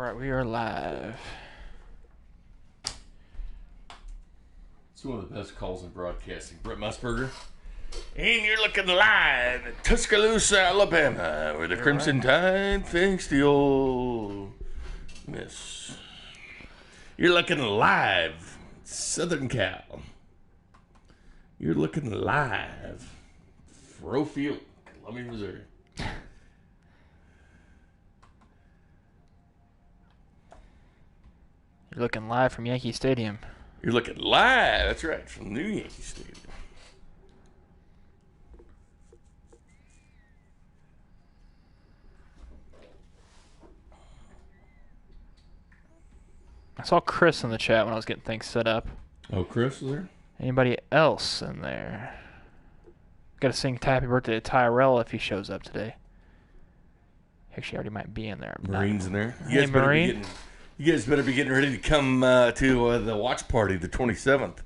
Alright, we are live. It's one of the best calls in broadcasting. Brett Musburger. And you're looking live at Tuscaloosa, Alabama, where the Crimson Tide face the Ole Miss. You're looking live Southern Cal. You're looking live Fro Field, Columbia, Missouri. You're looking live from Yankee Stadium. You're looking live, that's right, from New Yankee Stadium. I saw Chris in the chat when I was getting things set up. Oh, Chris is there? Anybody else in there? Gotta sing happy birthday to Tyrell if he shows up today. Actually, already might be in there. Marine's in there. Hey, Marine. You guys better be getting ready to come to the watch party the 27th.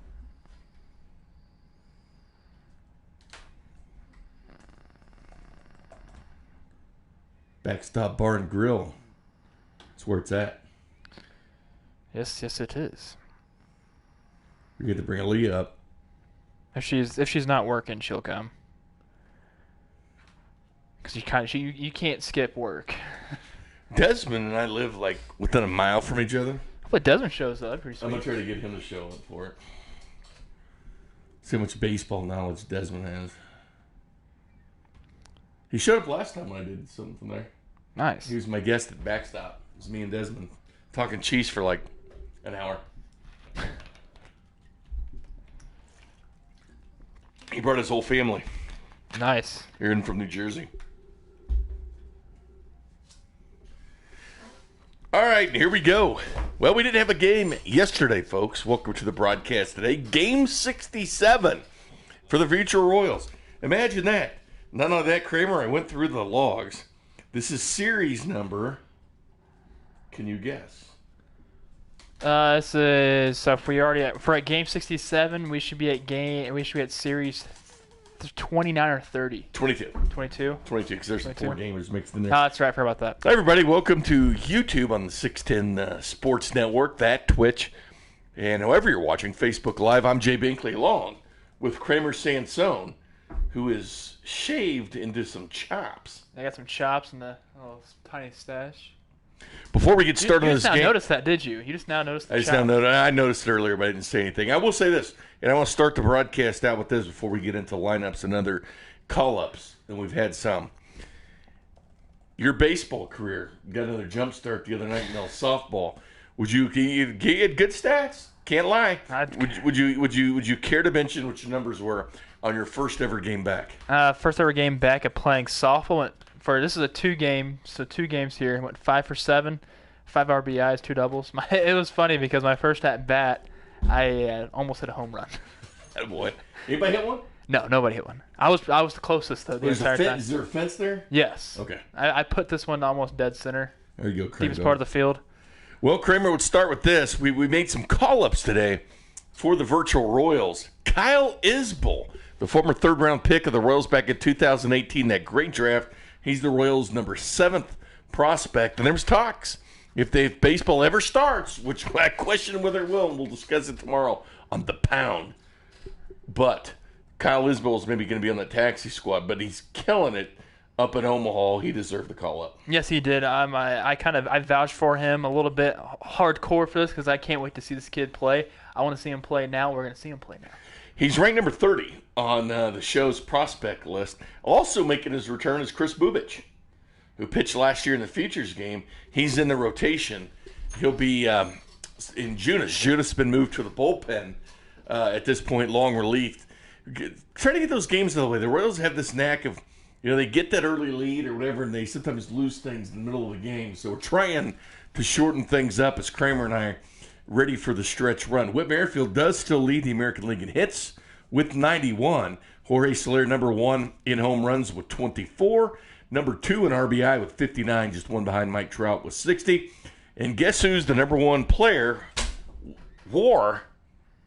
Backstop Bar and Grill. That's where it's at. Yes, it is. You get to bring Aaliyah up. If she's not working, she'll come. Because you can't skip work. Desmond and I live like within a mile from each other. But Desmond shows up. Pretty sweet. I'm gonna try to get him to show up for it. See how much baseball knowledge Desmond has. He showed up last time when I did something there. Nice. He was my guest at Backstop. It was me and Desmond talking Chiefs for like an hour. He brought his whole family. Nice. You're in from New Jersey. All right, here we go. Well, we didn't have a game yesterday, folks. Welcome to the broadcast today. Game 67 for the future Royals. Imagine that. None of that, Kramer. I went through the logs. This is series number. Can you guess? This is so if we're at game 67, we should be at series 29 or 30. 22. 22? 22, because there's 22? 4 gamers mixed in there. Oh, that's right. I forgot about that. Hi, everybody. Welcome to YouTube on the 610 Sports Network, that, Twitch, and however you're watching, Facebook Live. I'm Jay Binkley, along with Kramer Sansone, who is shaved into some chops. I got some chops and a little tiny stash. Before we get started on this game... You just now noticed that, did you? You just now noticed the chops. I noticed it earlier, but I didn't say anything. I will say this, and I want to start the broadcast out with this before we get into lineups and other call-ups, and we've had some. Your baseball career got another jump start the other night in softball. You had good stats? Can't lie. Would you care to mention what your numbers were on your first ever game back? First ever game back at playing softball. This is a 2-game, so 2 games here. Went 5 for 7, 5 RBIs, 2 doubles. It was funny because my first at bat, I almost hit a home run. Boy, anybody hit one? No, nobody hit one. I was the closest though the entire time. Is there a fence there? Yes. Okay. I put this one almost dead center. There you go, Kramer. Deepest part of the field. Well, Kramer would start with this. We made some call-ups today for the virtual Royals. Kyle Isbell, the former third-round pick of the Royals back in 2018, that great draft. He's the Royals' number 7th prospect. And there was talks. If baseball ever starts, which I question whether it will, and we'll discuss it tomorrow on The Pound. But Kyle Isbell is maybe going to be on the taxi squad, but he's killing it up in Omaha. He deserved the call-up. Yes, he did. I vouched for him a little bit hardcore for this because I can't wait to see this kid play. I want to see him play now. We're going to see him play now. He's ranked number 30 on the show's prospect list. Also making his return is Chris Bubich, who pitched last year in the Futures game. He's in the rotation. He'll be in Junis. Junis has been moved to the bullpen at this point, long relief. Try to get those games out of the way. The Royals have this knack of, they get that early lead or whatever, and they sometimes lose things in the middle of the game. So we're trying to shorten things up as Kramer and I are ready for the stretch run. Whit Merrifield does still lead the American League in hits with 91. Jorge Soler, number 1 in home runs with 24. Number 2 in RBI with 59, just one behind Mike Trout with 60. And guess who's the number 1 player? WAR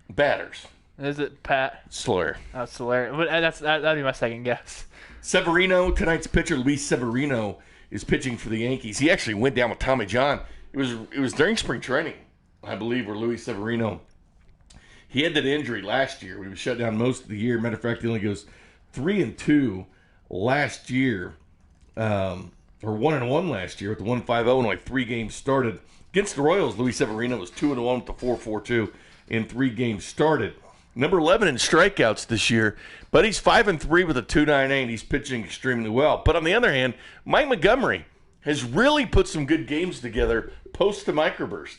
batters. Is it Pat? Soler. Oh, Soler. That'd be my second guess. Severino, tonight's pitcher, Luis Severino, is pitching for the Yankees. He actually went down with Tommy John it was during spring training, I believe, where Luis Severino, he had that injury last year. He was shut down most of the year. Matter of fact, he only goes 3-2 last year, or 1-1 last year with the 1-5-0 and like 3 games started. Against the Royals, Luis Severino was 2-1 with the 4.42 in 3 games started. Number 11 in strikeouts this year, but he's 5-3 with a 2.98. He's pitching extremely well. But on the other hand, Mike Montgomery has really put some good games together post the microburst.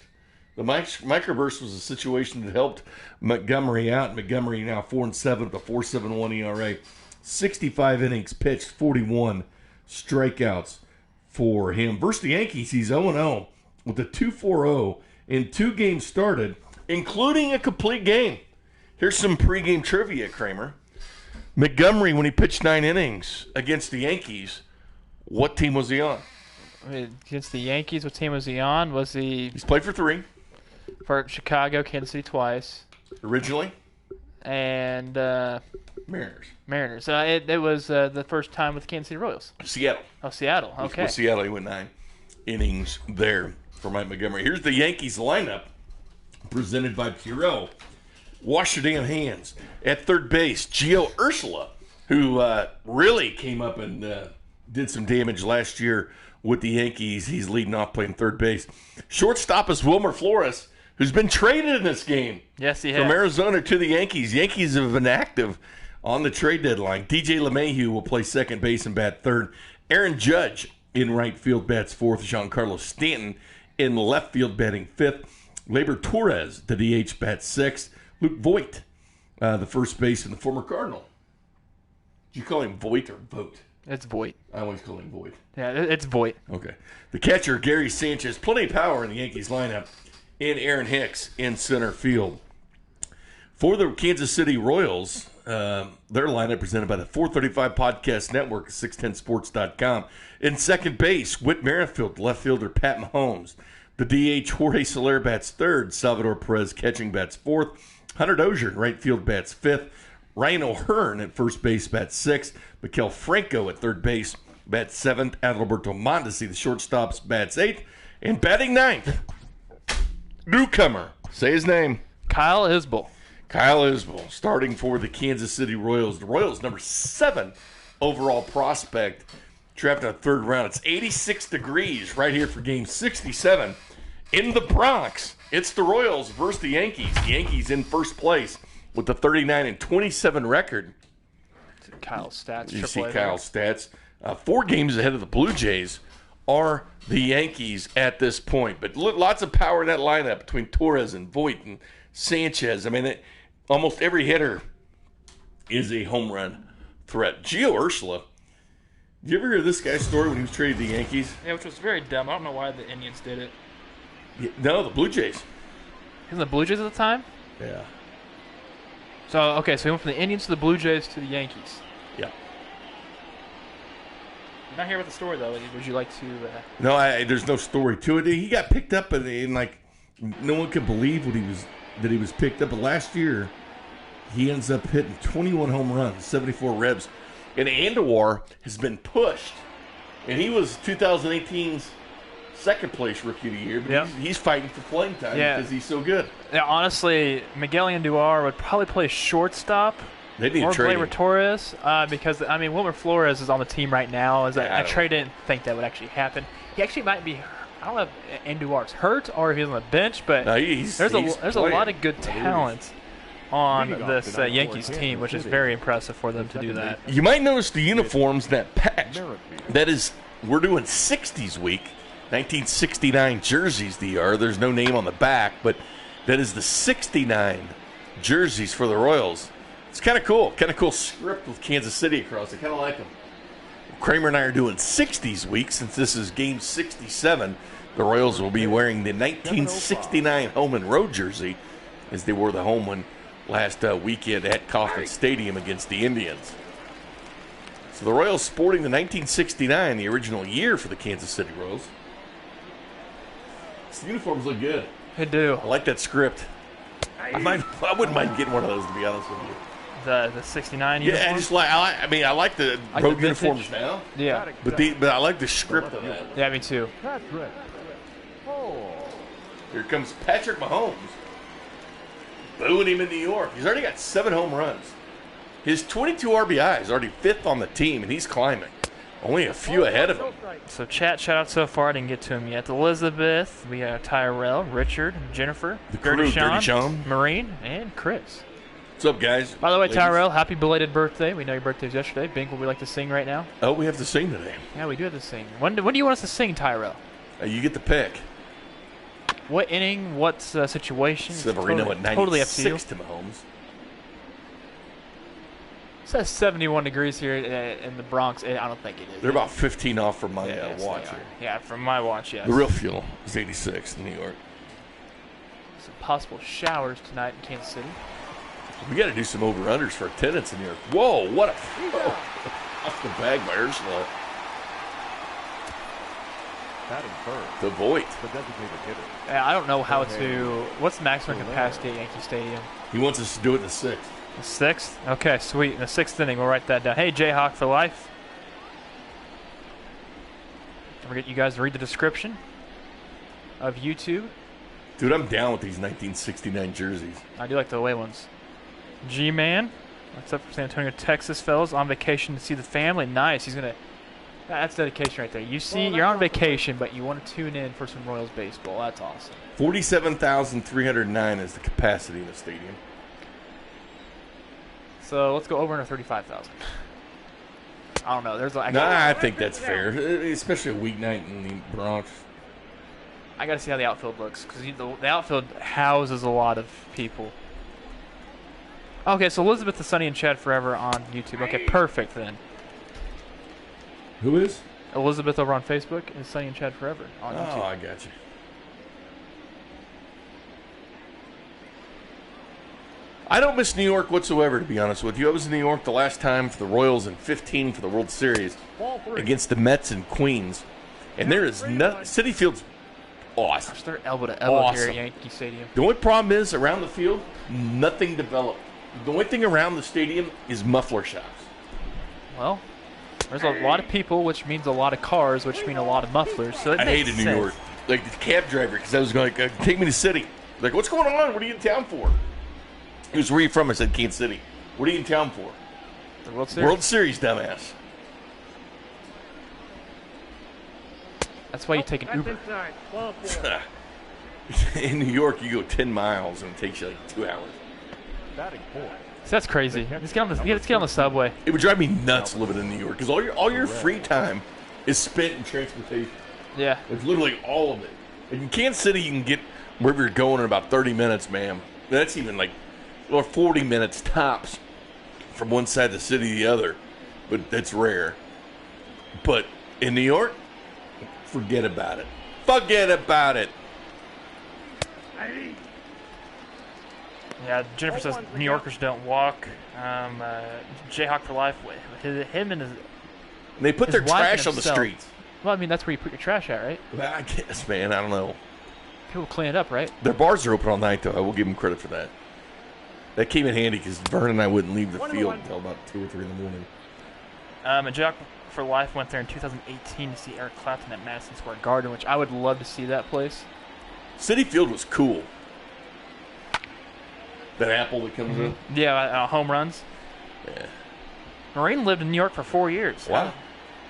The microburst was a situation that helped Montgomery out. Montgomery now 4-7 with a 4.71 ERA, 65 innings pitched, 41 strikeouts for him. Versus the Yankees, he's 0-0 with a 2.40 in 2 games started, including a complete game. Here's some pregame trivia, Kramer. Montgomery, when he pitched 9 innings against the Yankees, what team was he on? Against the Yankees, what team was he on? He's played for 3. For Chicago, Kansas City twice. Originally? And Mariners. So it was the first time with the Kansas City Royals. Seattle. Oh, Seattle. Okay. With Seattle, he went 9 innings there for Mike Montgomery. Here's the Yankees lineup presented by Puro. Wash your damn hands. At third base, Gio Urshela, who really came up and did some damage last year with the Yankees. He's leading off playing third base. Shortstop is Wilmer Flores, who's been traded in this game. Yes, he has. From Arizona to the Yankees. Yankees have been active on the trade deadline. DJ LeMahieu will play second base and bat third. Aaron Judge in right field bats fourth. Giancarlo Stanton in left field batting fifth. Labor Torres, the DH, bats sixth. Luke Voigt, the first baseman, the former Cardinal. Did you call him Voigt or Vogt? It's Voigt. I always call him Voigt. Yeah, it's Voigt. Okay. The catcher, Gary Sanchez, plenty of power in the Yankees lineup. And Aaron Hicks in center field. For the Kansas City Royals, their lineup presented by the 435 Podcast Network at 610sports.com. In second base, Whit Merrifield, left fielder Pat Mahomes. The DH, Jorge Soler, bats third. Salvador Perez catching, bats fourth. Hunter Dozier, right field, bats fifth. Ryan O'Hearn at first base, bats sixth. Miguel Franco at third base, bats seventh. Adalberto Mondesi, the shortstops, bats eighth. And batting ninth, newcomer, say his name. Kyle Isbell. Kyle Isbell, starting for the Kansas City Royals. The Royals, number 7 overall prospect, drafted in the third round. It's 86 degrees right here for game 67 in the Bronx. It's the Royals versus the Yankees. The Yankees in first place with the 39-27 record. Kyle's stats. You see Kyle's stats. 4 games ahead of the Blue Jays are the Yankees at this point. But lots of power in that lineup between Torres and Voigt and Sanchez. I mean, almost every hitter is a home run threat. Gio Urshela. Did you ever hear this guy's story when he was traded to the Yankees? Yeah, which was very dumb. I don't know why the Indians did it. No, the Blue Jays. Isn't the Blue Jays at the time? Yeah. So he went from the Indians to the Blue Jays to the Yankees. Yeah. You're not here with the story, though. Would you like to... No, there's no story to it. He got picked up, and like, no one could believe that he was picked up. But last year, he ends up hitting 21 home runs, 74 revs. And Andujar has been pushed. And he was 2018's second place rookie of the year, but he's fighting for playing time because he's so good. Yeah, honestly, Miguel Andujar would probably play shortstop. They need or to trade Labor Torres because, I mean, Wilmer Flores is on the team right now. I didn't think that would actually happen. He actually might be, I don't know if Andujar's hurt or if he's on the bench, but there's a lot of good talent on this Yankees team, which is very impressive for them to do that. You might notice the uniforms, that patch. That is, we're doing 60s week. 1969 jerseys there's no name on the back, but that is the 69 jerseys for the Royals. It's kind of cool script with Kansas City across it. Kind of like them. Kramer and I are doing 60s week since this is game 67. The Royals will be wearing the 1969 home and road jersey as they wore the home one last weekend at Kauffman Stadium against the Indians. So the Royals sporting the 1969, the original year for the Kansas City Royals. The uniforms look good. They do. I like that script. I wouldn't mind getting one of those, to be honest with you. The 69 uniform? Yeah, I like the road uniforms now. Yeah. But I like the script of that. Yeah, me too. Here comes Patrick Mahomes. Booing him in New York. He's already got 7 home runs. His 22 RBI is already 5th on the team, and he's climbing. Only a few ahead of him. So chat shout out so far. I didn't get to him yet. Elizabeth, we have Tyrell, Richard, Jennifer, Dirty Sean, Marine, and Chris. What's up, guys? By the way, Tyrell, happy belated birthday. We know your birthday was yesterday. Bink, what we like to sing right now? Oh, we have to sing today. Yeah, we do have to sing. When do you want us to sing, Tyrell? You get the pick. What inning? What situation? Severino at 96 totally up to you. to Mahomes. It says 71 degrees here in the Bronx. I don't think it is. They're about 15 off from my Yes, watch they are. here. Yeah, from my watch, yes. The real fuel is 86 in New York. Some possible showers tonight in Kansas City. We got to do some over-unders for attendance in New York. Whoa, what a throw. Off the bag by Ursula. The Voigt. Yeah, I don't know how to. What's the maximum capacity at Yankee Stadium? He wants us to do it in the 6th. The 6th? Okay, sweet. In the 6th inning, we'll write that down. Hey, Jayhawk for life. Don't forget you guys to read the description of YouTube. Dude, I'm down with these 1969 jerseys. I do like the away ones. G-Man. What's up from San Antonio, Texas, fellas? On vacation to see the family. Nice. He's going to... That's dedication right there. You see, you're on vacation, but you want to tune in for some Royals baseball. That's awesome. 47,309 is the capacity in the stadium. So let's go over under 35,000. I don't know. I think that's fair, especially a weeknight in the Bronx. I got to see how the outfield looks because the outfield houses a lot of people. Okay, so Elizabeth the Sunny and Chad Forever on YouTube. Okay, perfect then. Who is? Elizabeth over on Facebook and Sunny and Chad Forever on YouTube. Oh, I got you. I don't miss New York whatsoever, to be honest with you. I was in New York the last time for the Royals in 15 for the World Series against the Mets in Queens. And there is no... Citi Field's awesome. They're elbow to elbow here at Yankee Stadium. The only problem is, around the field, nothing developed. The only thing around the stadium is muffler shops. Well... There's a lot of people, which means a lot of cars, which mean a lot of mufflers. So I hated New York. Like the cab driver, because I was going, take me to City. Like, what's going on? What are you in town for? He was, where are you from? I said, Kansas City. What are you in town for? The World Series. World Series, dumbass. That's why you take an Uber. In New York, you go 10 miles and it takes you like 2 hours. So that's crazy. Let's get on the subway. It would drive me nuts living in New York because all your free time is spent in transportation. Yeah. It's literally all of it. Like in Kansas City, you can get wherever you're going in about 30 minutes, ma'am. That's even like, or 40 minutes tops from one side of the city to the other. But that's rare. But in New York, forget about it. Forget about it. Yeah, Jennifer says New Yorkers don't walk. Jayhawk for life. Him and his. They put their trash on the himself. streets. Well, I mean, that's where you put your trash at, right? Well, I guess, man. I don't know. People clean it up, right? Their bars are open all night, though. I will give them credit for that. That came in handy because Vern and I wouldn't leave the field until about 2 or 3 in the morning. And Jayhawk for life went there in 2018 to see Eric Clapton at Madison Square Garden, which I would love to see that place. Citi Field was cool. That apple that comes in? Yeah, home runs. Yeah. Marine lived in New York for 4 years. Wow.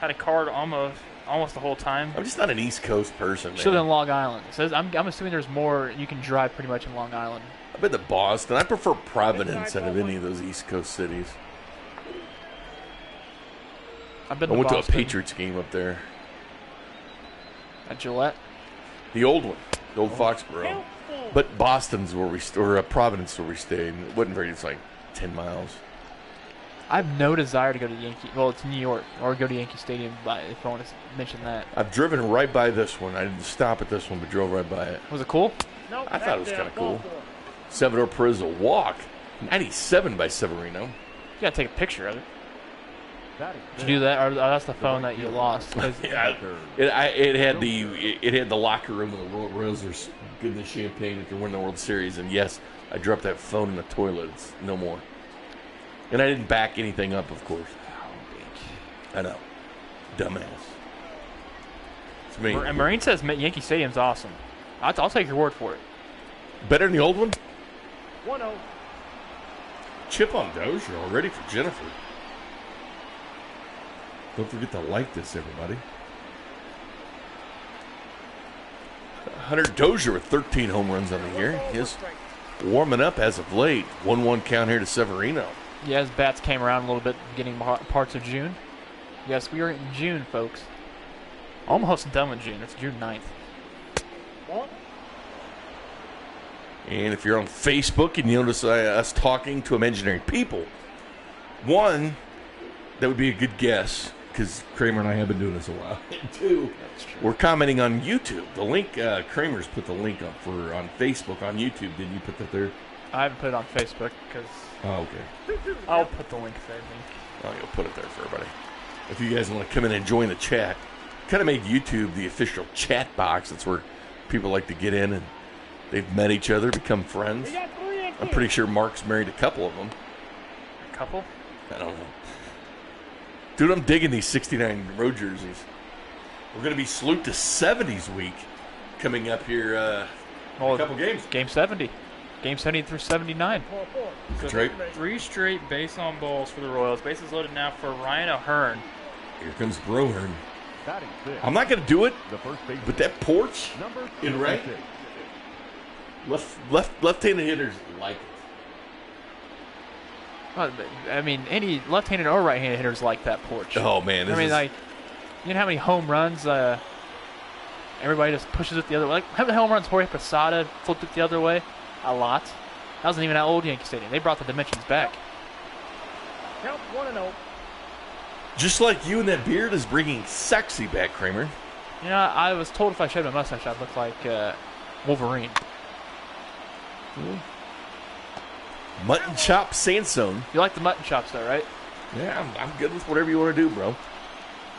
Had a card almost the whole time. I'm just not an East Coast person, man. She lived in Long Island. So I'm assuming there's more. You can drive pretty much in Long Island. I've been to Boston. I prefer Providence out of any of those East Coast cities. I went to a Patriots game up there. At Gillette? The old one. The old Foxborough. But Boston's where we or Providence where we stayed. It wasn't very. It's like 10 miles. I have no desire to go to Yankee. Well, it's New York, or go to Yankee Stadium. If I want to mention that, I've driven right by this one. I didn't stop at this one, but drove right by it. Was it cool? No, I thought it was kind of cool. Salvador Perez will walk. 97 by Severino. You gotta take a picture of it. Did you do that, or that's the phone that you lost? Yeah, it had the locker room of the Royals are getting the champagne after winning the World Series, and yes, I dropped that phone in the toilet. It's no more. And I didn't back anything up, of course. I know. Dumbass. It's me. And Marine says Yankee Stadium's awesome. I'll take your word for it. Better than the old one? 1-0. Chip on Dozier already for Jennifer. Don't forget to like this, everybody. Hunter Dozier with 13 home runs on the year. He's warming up as of late. 1-1 count here to Severino. Yeah, his bats came around a little bit beginning parts of June. Yes, we are in June, folks. Almost done with June. It's June 9th. And if you're on Facebook and you notice us talking to imaginary people, one, that would be a good guess because Kramer and I have been doing this a while. And two, we're commenting on YouTube. The link, Kramer's put the link up on Facebook on YouTube. Didn't you put that there? I haven't put it on Facebook because Oh, okay. I'll put the link there, I think. Oh, you'll put it there for everybody. If you guys want to come in and join the chat, kind of made YouTube the official chat box. That's where people like to get in and they've met each other, become friends. I'm pretty sure Mark's married a couple of them. A couple? I don't know. Dude, I'm digging these 69 road jerseys. We're going to be salute to 70s week coming up here a couple games. Game 70. Game 70 through 79. That's right. 3 straight base on balls for the Royals. Bases loaded now for Ryan O'Hearn. Here comes Brohern. I'm not going to do it, but that porch in right, left-handed hitters like it. Well, I mean, any left-handed or right-handed hitters like that porch. Oh, man. Like, you know how many home runs everybody just pushes it the other way? Like, how many home runs Jorge Posada flipped it the other way? A lot. That wasn't even at old Yankee Stadium. They brought the dimensions back. Count 1-0. Just like you and that beard is bringing sexy back, Kramer. You know, I was told if I shaved my mustache, I'd look like Wolverine. Mutton chop Sansone. You like the mutton chops, though, right? Yeah, I'm good with whatever you want to do, bro.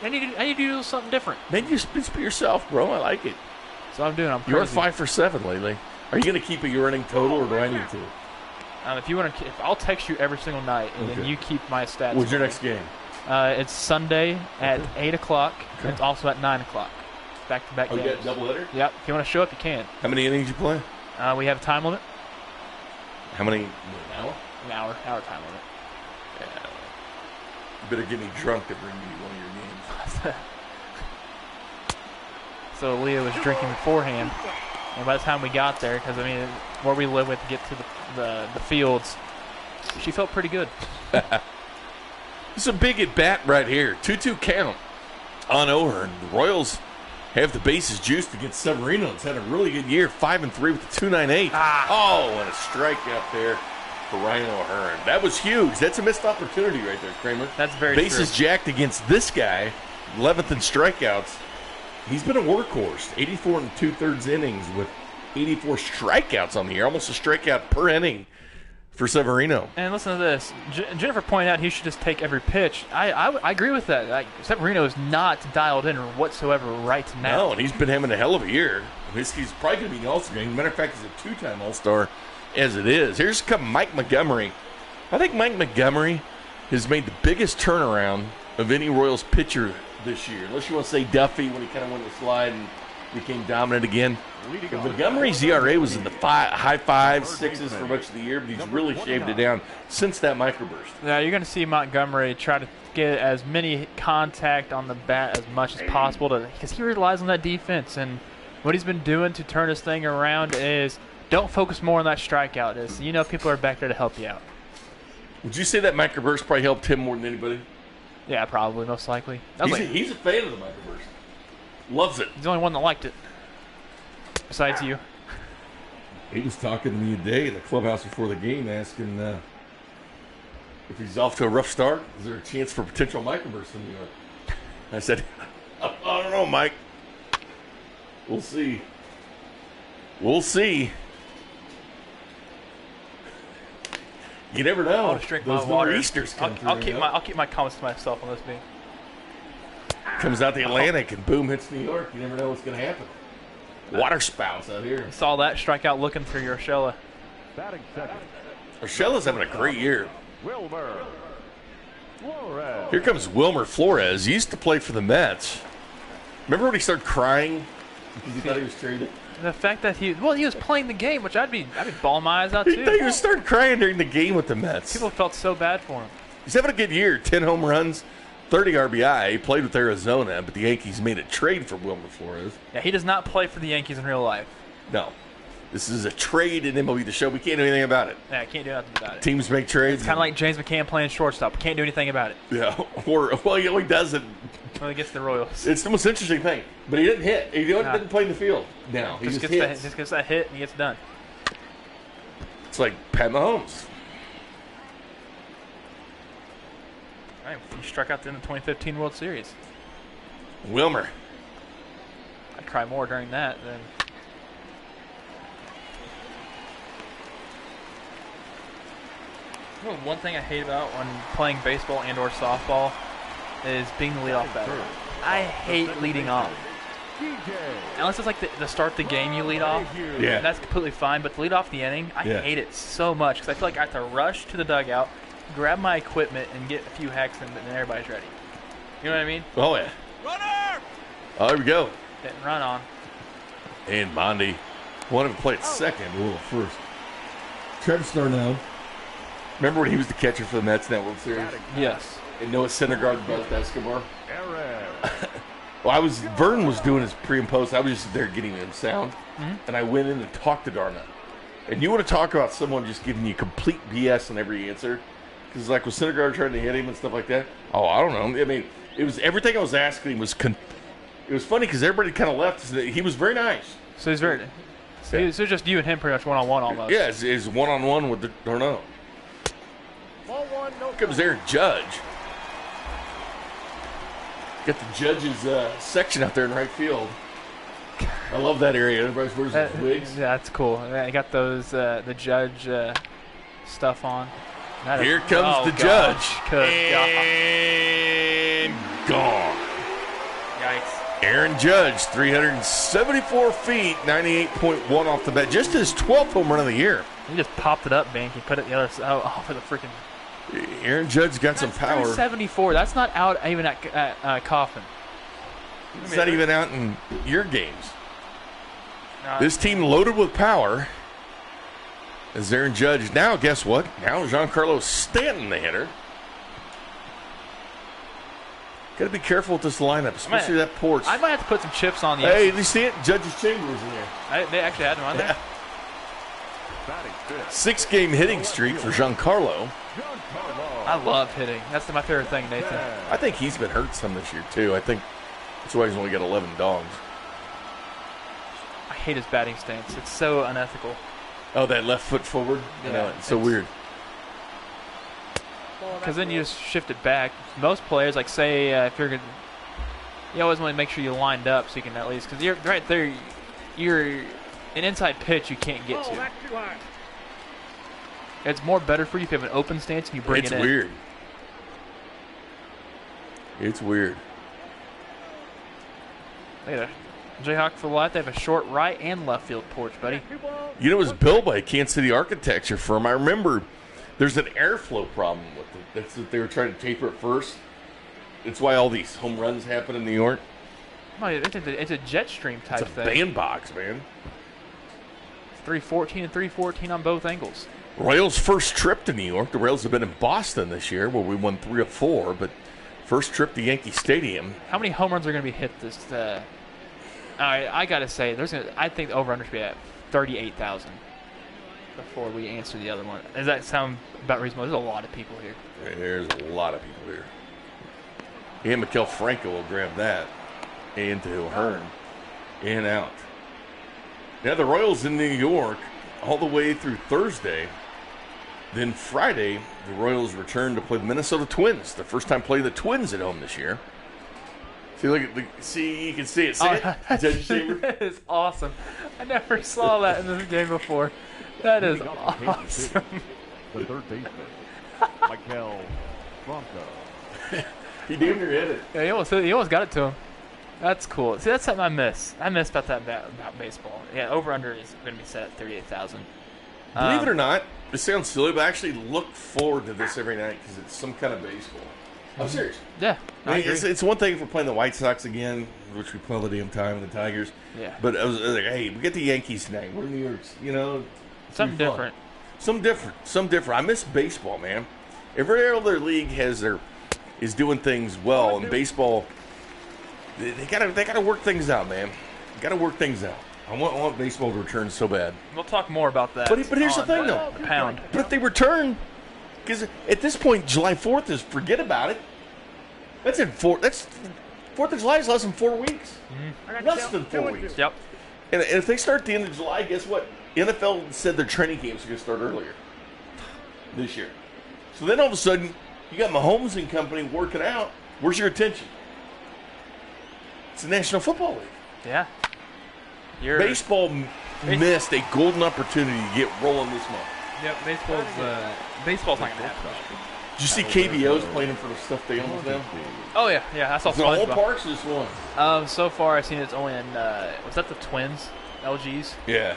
I need to do something different. Man, you speak for yourself, bro. I like it. So I'm doing. You're 5 for 7 lately. Are you going to keep a running total, or do I need to? If you want to, I'll text you every single night, and then you keep my stats. When's your next game? It's Sunday at 8 o'clock. Okay. And it's also at 9 o'clock. Back-to-back games. Oh, you got a doubleheader? Yep. If you want to show up, you can. How many innings you play? We have a time limit. How many? An hour? An hour time limit. Yeah. You better get me drunk to bring me one of your games. So Leah was drinking beforehand, and by the time we got there, because I mean, where we live with to get to the fields, she felt pretty good. It's a big at bat right here. 2-2 count on O'Hearn. The Royals have the bases juiced against Severino. It's had a really good year. 5-3 with the 2.98. Oh, and a strikeout there for Ryan O'Hearn. That was huge. That's a missed opportunity right there, Kramer. That's very bases true. jacked against this guy, 11th in strikeouts. He's been a workhorse. 84 2/3 innings with 84 strikeouts on the year. Almost a strikeout per inning for Severino. And listen to this. Jennifer pointed out he should just take every pitch. I agree with that. Like, Severino is not dialed in whatsoever right now. No, and he's been having a hell of a year. He's probably going to be an All-Star game. Matter of fact, he's a 2-time All-Star as it is. Here's come Mike Montgomery. I think Mike Montgomery has made the biggest turnaround of any Royals pitcher this year. Unless you want to say Duffy when he kind of went the slide and became dominant again. But Montgomery's ERA was in the high 5s, 6s for much of the year, but he's really shaved it down since that microburst. Yeah, you're going to see Montgomery try to get as many contact on the bat as much as possible because he relies on that defense. And what he's been doing to turn his thing around is don't focus more on that strikeout. You know people are back there to help you out. Would you say that microburst probably helped him more than anybody? Yeah, probably, most likely. He's a fan of the microburst. Loves it. He's the only one that liked it. Besides you. He was talking to me today in the clubhouse before the game asking if he's off to a rough start, is there a chance for potential microburst in New York? I said, I don't know, Mike. We'll see. We'll see. You never know. I'll just drink those my water. Easters come through. I'll keep my comments to myself on this being. Comes out the Atlantic and boom, hits New York. You never know what's going to happen. Water spouts out here. Saw that strikeout looking for Urshela. Urshela's having a great year. Here comes Wilmer Flores. He used to play for the Mets. Remember when he started crying Because he thought he was traded. The fact that he was playing the game, which I'd be bawling my eyes out He too. thought he was starting crying during the game with the Mets. People felt so bad for him. He's having a good year. 10 home runs, 30 RBI. He played with Arizona, but the Yankees made a trade for Wilmer Flores. Yeah, he does not play for the Yankees in real life. No. This is a trade in MLB The Show. We can't do anything about it. Yeah, can't do nothing about it. Teams make trades. It's kind of like James McCann playing shortstop. Can't do anything about it. Yeah. He doesn't. When he gets the Royals. It's the most interesting thing. But he didn't hit. He didn't play in the field. No, he just gets that hit and he gets done. It's like Pat Mahomes. All right, he struck out in the 2015 World Series. Wilmer. I'd cry more during that than. You know, one thing I hate about when playing baseball and or softball is being the leadoff batter. I hate leading off. Unless it's like the start the game you lead off. Yeah. That's completely fine, but to lead off the inning, I hate it so much because I feel like I have to rush to the dugout, grab my equipment, and get a few hacks and then everybody's ready. You know what I mean? Oh, yeah. Runner! Oh, there we go. Get and run on. And Bondi wanted to play at second. First. Trevor Starnell. Remember when he was the catcher for the Mets in that World Series? Yes. And Noah Syndergaard buzzed Escobar? Well, Vern was doing his pre and post. I was just there getting him sound. And I went in and talked to Darna. And you want to talk about someone just giving you complete BS on every answer? Because like with Syndergaard trying to hit him and stuff like that. Oh, I don't know. I mean, it was everything I was asking him was it was funny because everybody kind of left. He was very nice. So he's very. So it's just you and him pretty much one-on-one almost. Yeah, it's one-on-one with Darno. Ball one, no. Comes Aaron Judge. Got the Judge's section out there in right field. I love that area. Everybody's wears those wigs. Yeah, that's cool. Yeah, you got those the Judge stuff on. Here comes the Judge. And gone. Yikes. Aaron Judge, 374 feet, 98.1 off the bat. Just his 12th home run of the year. He just popped it up, Bank. He put it the other side. Oh, for the freaking. Aaron Judge got some power. 374. That's not out even at Coffin. It's not even out in your games. No, This team loaded with power. As Aaron Judge. Now, guess what? Now Giancarlo Stanton, the hitter. Got to be careful with this lineup, especially that porch. I might have to put some chips on the. Hey, you see it? Judge's Chambers in there. They actually had him on there. 6-game hitting streak for Giancarlo. I love hitting. That's my favorite thing, Nathan. I think he's been hurt some this year, too. I think that's why he's only got 11 dogs. I hate his batting stance. It's so unethical. Oh, that left foot forward? Yeah, it's so weird. Because then you just shift it back. Most players, like say, if you're gonna, you always want to make sure you lined up so you can at least, because you're right there, you're an inside pitch you can't get to. Back too high. It's more better for you if you have an open stance and you bring it in. It's weird. It's weird. Look at that. Jayhawk for life. They have a short right and left field porch, buddy. You know, it was built by a Kansas City architecture firm. I remember there's an airflow problem with it. That's what they were trying to taper it first. It's why all these home runs happen in New York. It's a jet stream type It's a thing. bandbox, man. 314 and 314 on both angles. Royals' first trip to New York. The Royals have been in Boston this year, where we won 3 of 4. But first trip to Yankee Stadium. How many home runs are going to be hit this? I got to say, I think the over-under should be at 38,000 before we answer the other one. Does that sound about reasonable? There's a lot of people here. There's a lot of people here. And Miguel Franco will grab that. And to Hearn. And out. Now the Royals in New York all the way through Thursday. Then Friday, the Royals return to play the Minnesota Twins. The first time playing the Twins at home this year. See, look at you can see it. See it? Judge Chamber? That is awesome. I never saw that in this game before. That is awesome. The third baseman, Miguel Franco. He damn near hit it. Yeah, he almost got it to him. That's cool. See, that's something I miss. I miss about baseball. Yeah, over-under is going to be set at 38,000. Believe it or not, this sounds silly, but I actually look forward to this every night because it's some kind of baseball. I'm serious. Yeah, I agree. It's one thing if we're playing the White Sox again, which we play all the damn time, and the Tigers. Yeah. But I was like, hey, we get the Yankees tonight. We're New York's, Something different. Something different. I miss baseball, man. Every other league is doing things well, and baseball, they gotta work things out, man. Gotta work things out. I want baseball to return so bad. We'll talk more about that. But here's the thing, though. The pound. But if they return, because at this point, July 4th is forget about it. That's 4th of July is less than 4 weeks. Mm-hmm. Less than 4 weeks. Yep. And if they start at the end of July, guess what? NFL said their training games are going to start earlier this year. So then all of a sudden, you got Mahomes and company working out. Where's your attention? It's the National Football League. Yeah. Baseball missed a golden opportunity to get rolling this month. Yep, baseball's not going to happen. Did you see KBO's playing in for the stuff they own now? Oh, yeah. I saw The whole park's just one. So far, I've seen it's only in, was that the Twins? LGs? Yeah.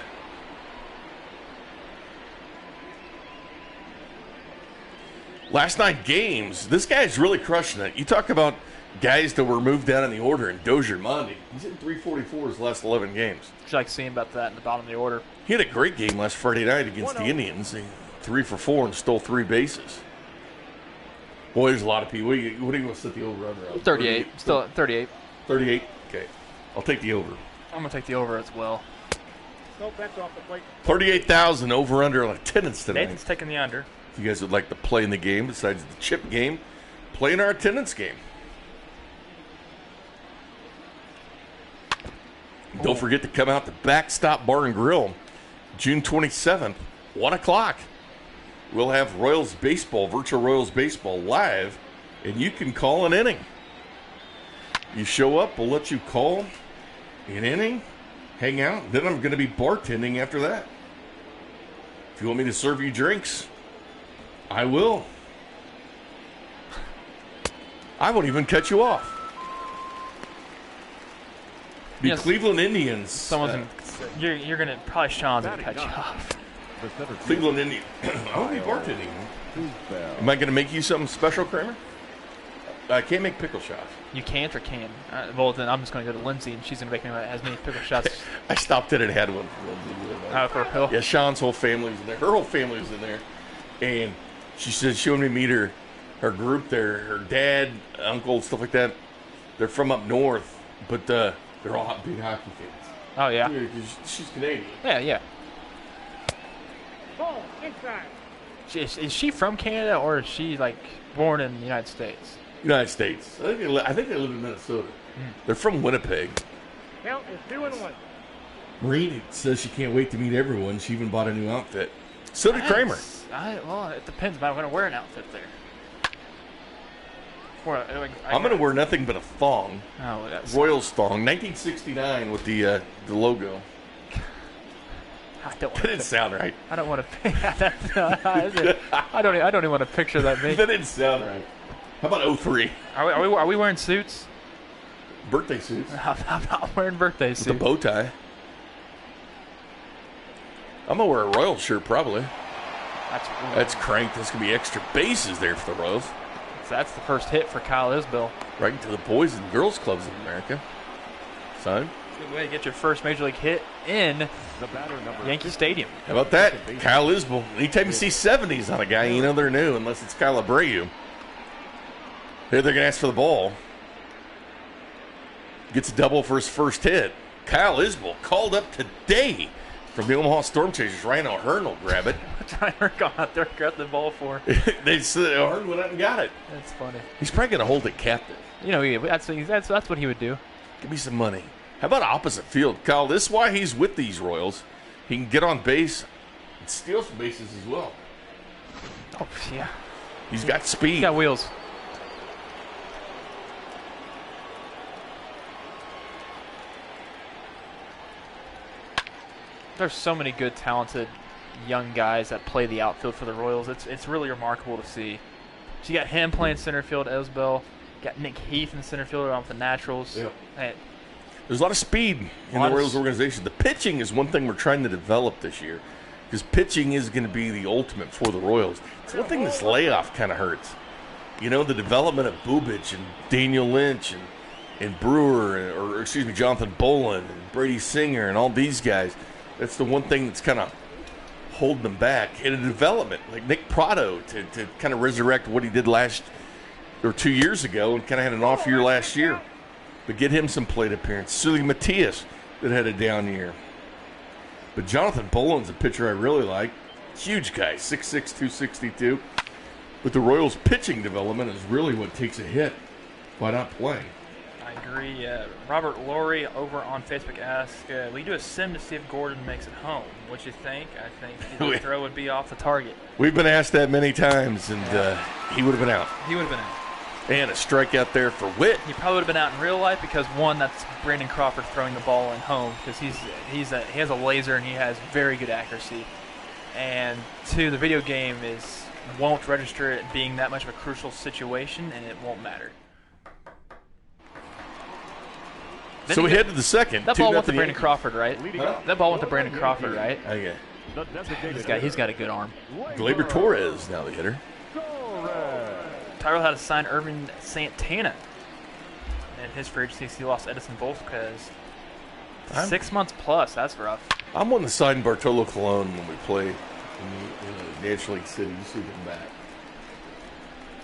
Last night games, this guy's really crushing it. You talk about guys that were moved down in the order, and Dozier Monday, he's hitting 344 his last 11 games. Just like seeing about that in the bottom of the order. He had a great game last Friday night against the Indians. He 3 for 4 and stole 3 bases. Boy, there's a lot of people. What do you want to set the over-under on? 38. Still at 38. 38? Okay. I'll take the over. I'm going to take the over as well. No bets off the plate. 38,000 over-under on attendance tonight. Nathan's taking the under. If you guys would like to play in the game besides the chip game, play in our attendance game. Don't forget to come out to Backstop Bar and Grill June 27th, 1 o'clock. We'll have Royals Baseball, Virtual Royals Baseball live, and you can call an inning. You show up, we'll let you call an inning, hang out. Then I'm going to be bartending after that. If you want me to serve you drinks, I will. I won't even cut you off. The Yes. Cleveland Indians. Someone's you're gonna probably Sean's gonna cut you off. Cleveland Indians. I'll be bartending. Am I going to make you something special, Kramer? I can't make pickle shots. You can't or can? Well, then I'm just gonna go to Lindsay and she's gonna make me as many pickle shots. I stopped in and had one for Lindsay. For real? Yeah, Sean's whole family's in there. Her whole family's in there. And she said she wanted me to meet her group there, her dad, uncle, stuff like that. They're from up north, but they're all big hockey fans. Oh yeah. She's Canadian. Yeah. Ball inside. Is she from Canada or is she like born in the United States? United States. I think they live in Minnesota. They're from Winnipeg. Count is 2-1. Marie says she can't wait to meet everyone. She even bought a new outfit. So did Kramer. Well, it depends. But I'm gonna wear an outfit there. I'm going to wear nothing but a thong. Oh, that's Royals thong, 1969 with the logo. I don't That didn't sound right. I don't want to. I don't even want to picture that. That didn't sound right. How about 03? Are we wearing suits? Birthday suits. I'm not wearing birthday suits. With a bow tie. I'm going to wear a Royals shirt probably. That's cranked. There's going to be extra bases there for the Royals. So that's the first hit for Kyle Isbell. Right into the boys and girls clubs in America. Son. Good way to get your first major league hit in Yankee Stadium. How about that? Kyle Isbell. Anytime you see 70s on a guy, you know they're new, unless it's Kyle Abreu. They're going to ask for the ball. Gets a double for his first hit. Kyle Isbell called up today from the Omaha Storm Chasers. Ryan O'Hearn will grab it. Tyler gone out there and grabbed the ball for. They said O'Hearn went out and got it. That's funny. He's probably going to hold it captive. You know, that's what he would do. Give me some money. How about opposite field? Kyle, this is why he's with these Royals. He can get on base and steal some bases as well. Oh, yeah. He's got speed. He's got wheels. There's so many good, talented young guys that play the outfield for the Royals. It's really remarkable to see. So you got him playing center field, Isbell. Got Nick Heath in center field on the Naturals. Yep. Hey, there's a lot of speed in the Royals organization. The pitching is one thing we're trying to develop this year because pitching is going to be the ultimate for the Royals. It's one thing this layoff kind of hurts. You know, the development of Bubic and Daniel Lynch and Brewer, or excuse me, Jonathan Boland and Brady Singer and all these guys, that's the one thing that's kind of holding them back. In a development, like Nick Prado, to kind of resurrect what he did 2 years ago and kind of had an off year last year. But get him some plate appearance. Sully Matias that had a down year. But Jonathan Boland's a pitcher I really like. Huge guy, 6'6", 262. But the Royals' pitching development is really what takes a hit by not playing. I agree. Robert Laurie over on Facebook asked, will you do a sim to see if Gordon makes it home? What you think? I think the throw would be off the target. We've been asked that many times, and he would have been out. He would have been out. And a strikeout there for Witt. He probably would have been out in real life because, one, that's Brandon Crawford throwing the ball in home because he has a laser and he has very good accuracy. And two, the video game won't register it being that much of a crucial situation, and it won't matter. So we head to the second. That ball went to Brandon Crawford, right? Huh? That ball went to Brandon Crawford, right? Okay. He's got a good arm. Gleyber Torres now the hitter. Tyrell had to sign Irvin Santana in his free agency. He lost Edison Volquez. 6 months plus. That's rough. I'm on the side in Bartolo Colon when we play in the National League City. You see him back.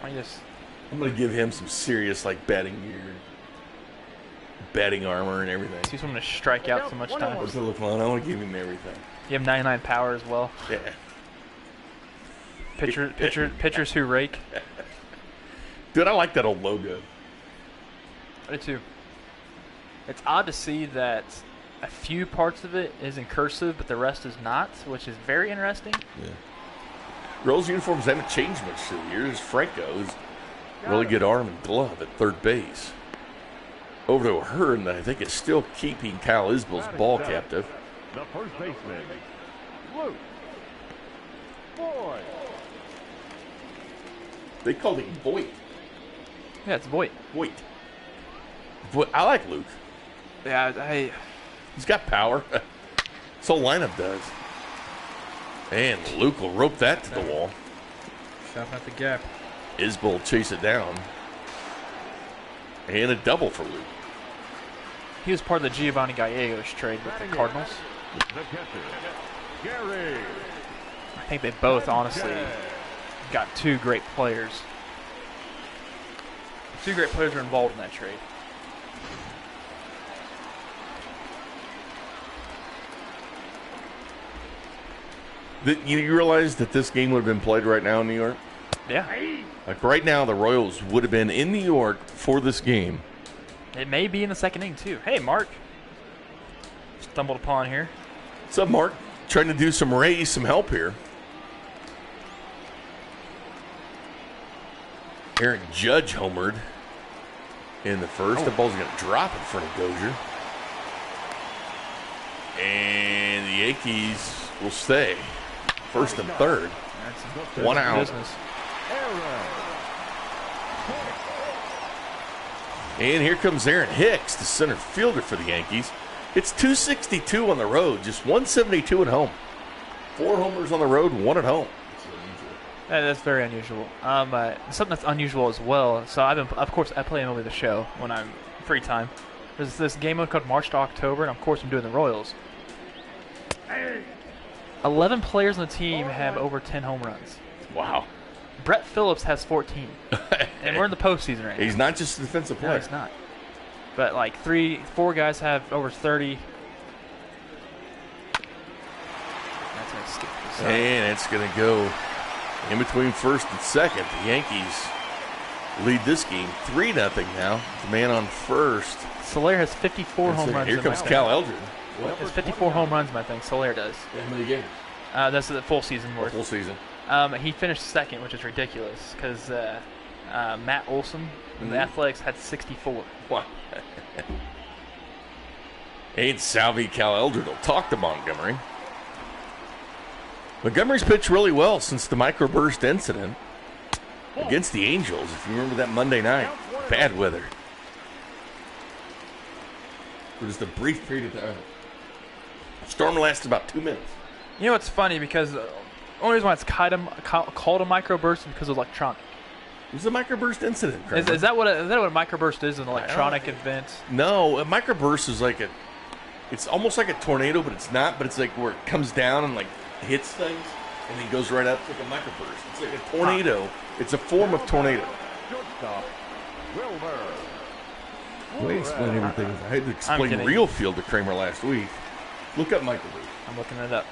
I'm going to give him some serious batting gear, batting armor, and everything. See someone to strike out so much time. Bartolo Colon, I want to give him everything. You have 99 power as well. Yeah. Pitchers who rake. Dude, I like that old logo. I do too. It's odd to see that a few parts of it is in cursive, but the rest is not, which is very interesting. Yeah. Royals uniforms haven't changed much through the years. Franco's really good arm and glove at third base. Over to Ahern, that I think is still keeping Kyle Isbell's ball captive. The first baseman, Luke Boyd. They called him Voigt. Yeah, it's Voigt. Voigt. I like Luke. Yeah, He's got power. This whole lineup does. And Luke will rope that to the wall. Shot at the gap. Isbell will chase it down. And a double for Luke. He was part of the Giovanni Gallegos trade with the Cardinals. The catcher, Gary. I think they both, honestly, got two great players. Two great players were involved in that trade. You realize that this game would have been played right now in New York? Yeah. Like right now, the Royals would have been in New York for this game. It may be in the second inning, too. Hey, Mark. Stumbled upon here. What's up, Mark? Trying to do some Rays, some help here. Aaron Judge homered in the first. The ball's going to drop in front of Dozier. And the Yankees will stay. First and third. That's one out. Business. And here comes Aaron Hicks, the center fielder for the Yankees. It's 262 on the road, just 172 at home. 4 homers on the road, 1 at home. That's very unusual. Something that's unusual as well. So of course, I play MLB The Show when I'm free time. There's this game mode called March to October, and of course I'm doing the Royals. 11 players on the team have over 10 home runs. Wow. Brett Phillips has 14. And we're in the postseason right now. He's not just a defensive player. No, he's not. But 4 guys have over 30. That's going to skip this. And it's going to go in between first and second. The Yankees lead this game 3-0 now. The man on first. Soler has 54 home runs. Here comes Cal Eldred. There's 54 home runs, I think. Soler does. How many games? That's the full season worth. Full season. He finished second, which is ridiculous because Matt Olson from the Athletics had 64. Wow. And Salvi Cal Eldred will talk to Montgomery. Montgomery's pitched really well since the microburst incident against the Angels, if you remember that Monday night. Bad weather. For just a brief period of time. Storm lasted about 2 minutes. You know what's funny because the only reason why it's called a microburst is because of electronic. It was a microburst incident. Is that what a microburst is? An electronic event? No, a microburst is like it's almost like a tornado, but it's not. But it's like where it comes down and like hits things, and then goes right up. It's like a microburst. It's like a tornado. It's a form of tornado. Shortstop, Wilmer. The way I explain everything is I had to explain real field to Kramer last week. Look up microburst. I'm looking it up.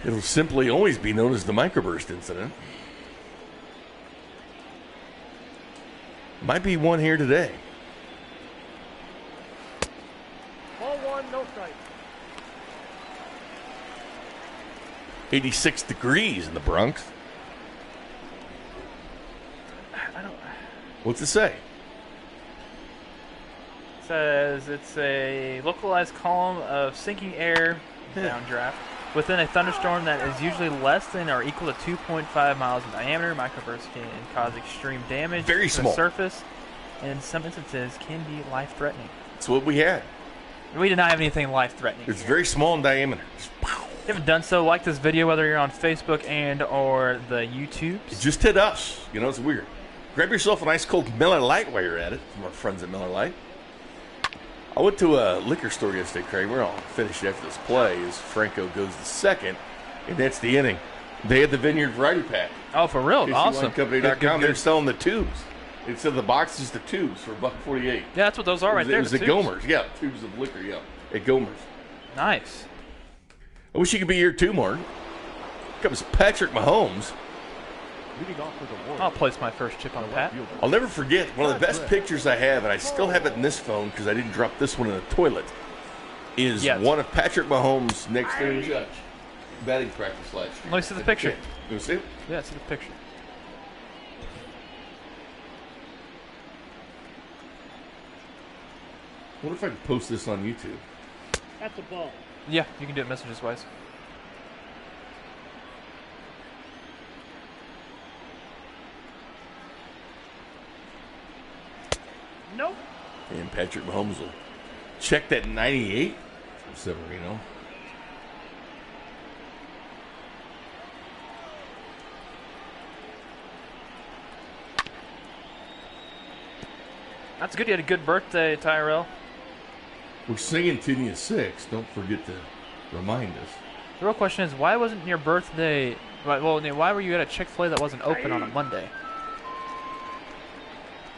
It'll simply always be known as the microburst incident. Might be one here today. Ball one, no strike. 86 degrees in the Bronx. I don't. What's it say? It says it's a localized column of sinking air downdraft within a thunderstorm that is usually less than or equal to 2.5 miles in diameter. Microbursts can cause extreme damage Very to small. the surface, and in some instances can be life-threatening. That's what we had. We did not have anything life-threatening. It's very small in diameter. Just, pow. If you haven't done so, like this video, whether you're on Facebook and or the YouTube. It just hit us. You know, it's weird. Grab yourself an ice cold Miller Lite while you're at it, from our friends at Miller Lite. I went to a liquor store yesterday, Craig. We're all finished after this play as Franco goes to second, and that's the inning. They had the Vineyard Variety Pack. Oh, for real? Awesome. KCWineCompany.com. They're selling the tubes. Instead of the boxes, the tubes for $1.48. Yeah, that's what those are right there. It was the at tubes. Gomer's. Yeah, tubes of liquor, yeah. At Gomer's. Nice. I wish you could be here too, Martin. Comes Patrick Mahomes. Leading off for the Warriors. I'll place my first chip on Pat. I'll never forget, one of the best pictures I have, and I still have it in this phone because I didn't drop this one in the toilet, is one of Patrick Mahomes next to Aaron Judge. Batting practice last year. Let me see the picture. You want to see it? Yeah, see the picture. I wonder if I can post this on YouTube. That's a ball. Yeah, you can do it messages-wise. Nope. And Patrick Mahomes will check that 98 from Severino. That's good. You had a good birthday, Tyrell. We're singing Tune You 6. Don't forget to remind us. The real question is, why wasn't your birthday... Well, why were you at a Chick-fil-A that wasn't open on a Monday?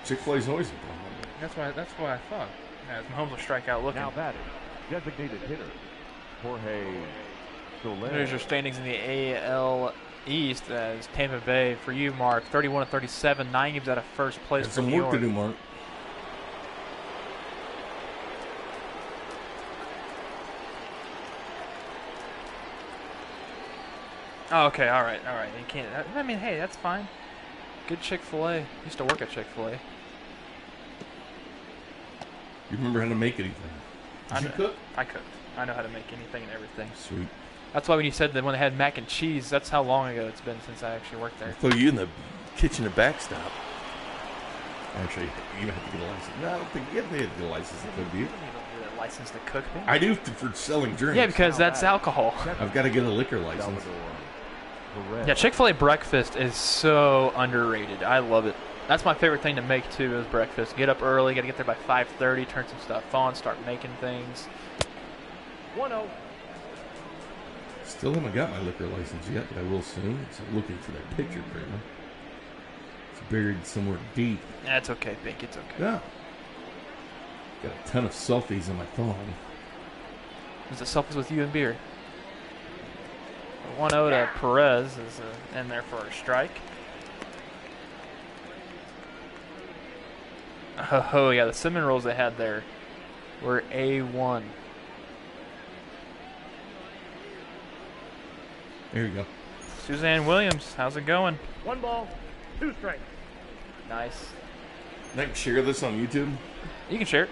Chick-fil-A's always a problem. That's why I thought. Yeah, Mahomes will strike out looking. Now batting, designated hitter, Jorge Soler. There's your standings in the AL East as Tampa Bay, for you, Mark, 31-37, 9 games out of first place There's for some New work York. to do, Mark. Oh, okay, all right. You can't. I mean, hey, that's fine. Good Chick-fil-A. Used to work at Chick-fil-A. You remember how to make anything? Did you cook? I cooked. I know how to make anything and everything. Sweet. That's why when you said that when they had mac and cheese, that's how long ago it's been since I actually worked there. Throw you in the kitchen at backstop. Actually, you have to get a license. No, I don't think you have to get a license to cook, do you? You don't need a license to cook, man. I do for selling drinks. Yeah, because that's alcohol. I've got to get a liquor license. Yeah, Chick-fil-A breakfast is so underrated. I love it. That's my favorite thing to make, too, is breakfast. Get up early, got to get there by 5:30, turn some stuff on, start making things. 1-0. Still haven't got my liquor license yet, but I will soon. So I'm looking for that picture, Kramer. It's buried somewhere deep. That's okay, Bink. It's okay. Yeah. Got a ton of selfies on my phone. There's a selfies with you and beer. 1-0 to Perez is in there for a strike. Oh, yeah, the cinnamon rolls they had there were A1. There you go. Suzanne Williams, how's it going? 1 ball, 2 strikes. Nice. I can share this on YouTube. You can share it.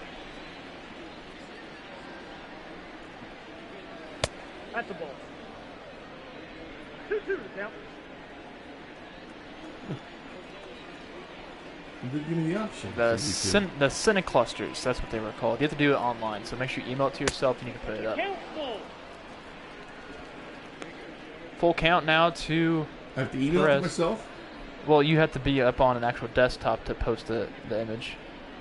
That's a ball. 2-2 to count. Give me the option. The Cineclusters, that's what they were called. You have to do it online, so make sure you email it to yourself and you can put it up. Count ball. Full count now to I have to email it to myself? Well, you have to be up on an actual desktop to post the image.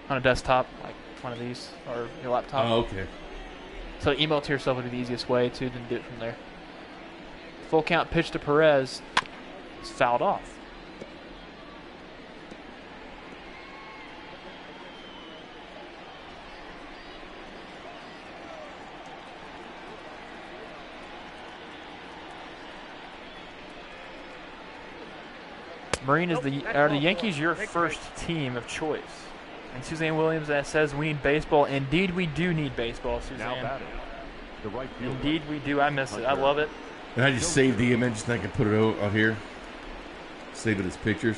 On a desktop, like one of these, or your laptop. Oh, okay. So email it to yourself would be the easiest way to then do it from there. Full count pitch to Perez. It's fouled off. Marine, are the Yankees your first team of choice? And Suzanne Williams says we need baseball. Indeed, we do need baseball, Suzanne. Indeed, we do. I miss it. I love it. And I just saved the image, and I can put it out here. Save it as pictures.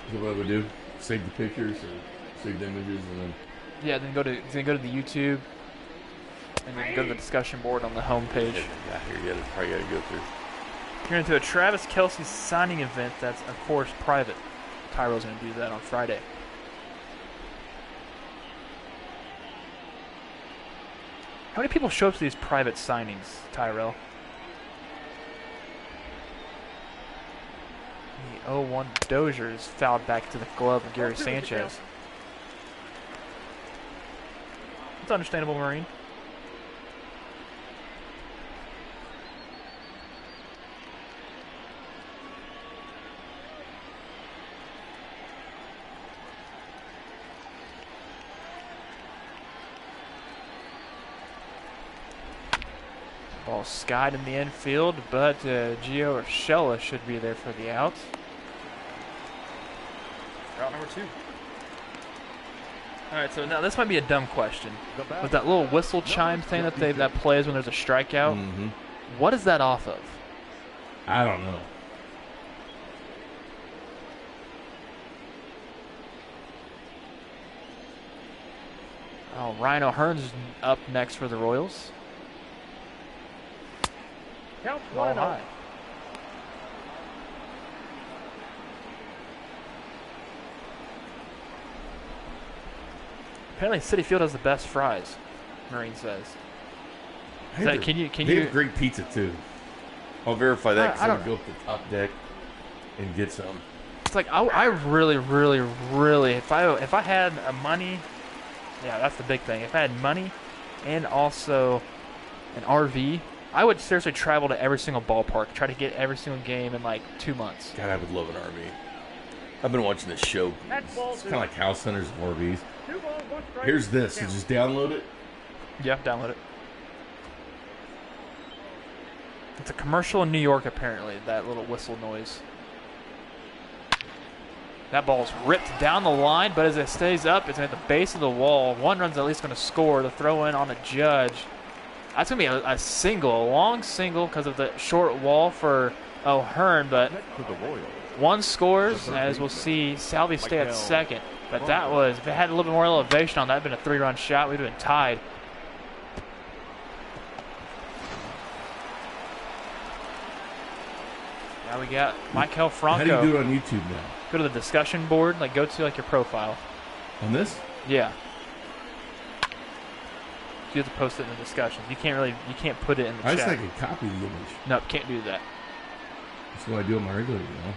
Is that what I would do? Save the pictures or save the images, and then. Yeah, then go to the YouTube, and then go to the discussion board on the home page. Yeah, here you probably got to go through. You're into a Travis Kelce signing event that's, of course, private. Tyrell's going to do that on Friday. How many people show up to these private signings, Tyrell? The 0-1 Dozier is fouled back to the glove of Gary Sanchez. It's understandable, Marine. Ball skied in the infield, but Gio Urshela should be there for the out. Route number 2. All right, so now this might be a dumb question. With that little whistle chime thing that plays when there's a strikeout, what is that off of? I don't know. Oh, Ryan O'Hearn's up next for the Royals. Count Ball 1-0. high. Apparently, City Field has the best fries. Marine says. Can you? They have great pizza too. I'll verify that because I'm gonna go up the top deck and get some. It's like I really, really, really. If I had money, yeah, that's the big thing. If I had money and also an RV, I would seriously travel to every single ballpark, try to get every single game in like 2 months. God, I would love an RV. I've been watching this show. It's kind of like House Hunters and RVs. 2 balls, 1 strike. Here's this. So just download it. Yeah, download it. It's a commercial in New York, apparently, that little whistle noise. That ball's ripped down the line, but as it stays up, it's at the base of the wall. One run's at least going to score. The throw in on the Judge. That's going to be a single, a long single because of the short wall for O'Hearn, but one scores, as we'll see Salvi stay at second. But that was, if it had a little bit more elevation on that, it'd been a 3-run shot. We'd have been tied. Now we got Michael Franco. How do you do it on YouTube now? Go to the discussion board, like go to like your profile. On this? Yeah. You have to post it in the discussions. You can't put it in the chat. I just like to copy the image. No, can't do that. That's what I do on my regular email.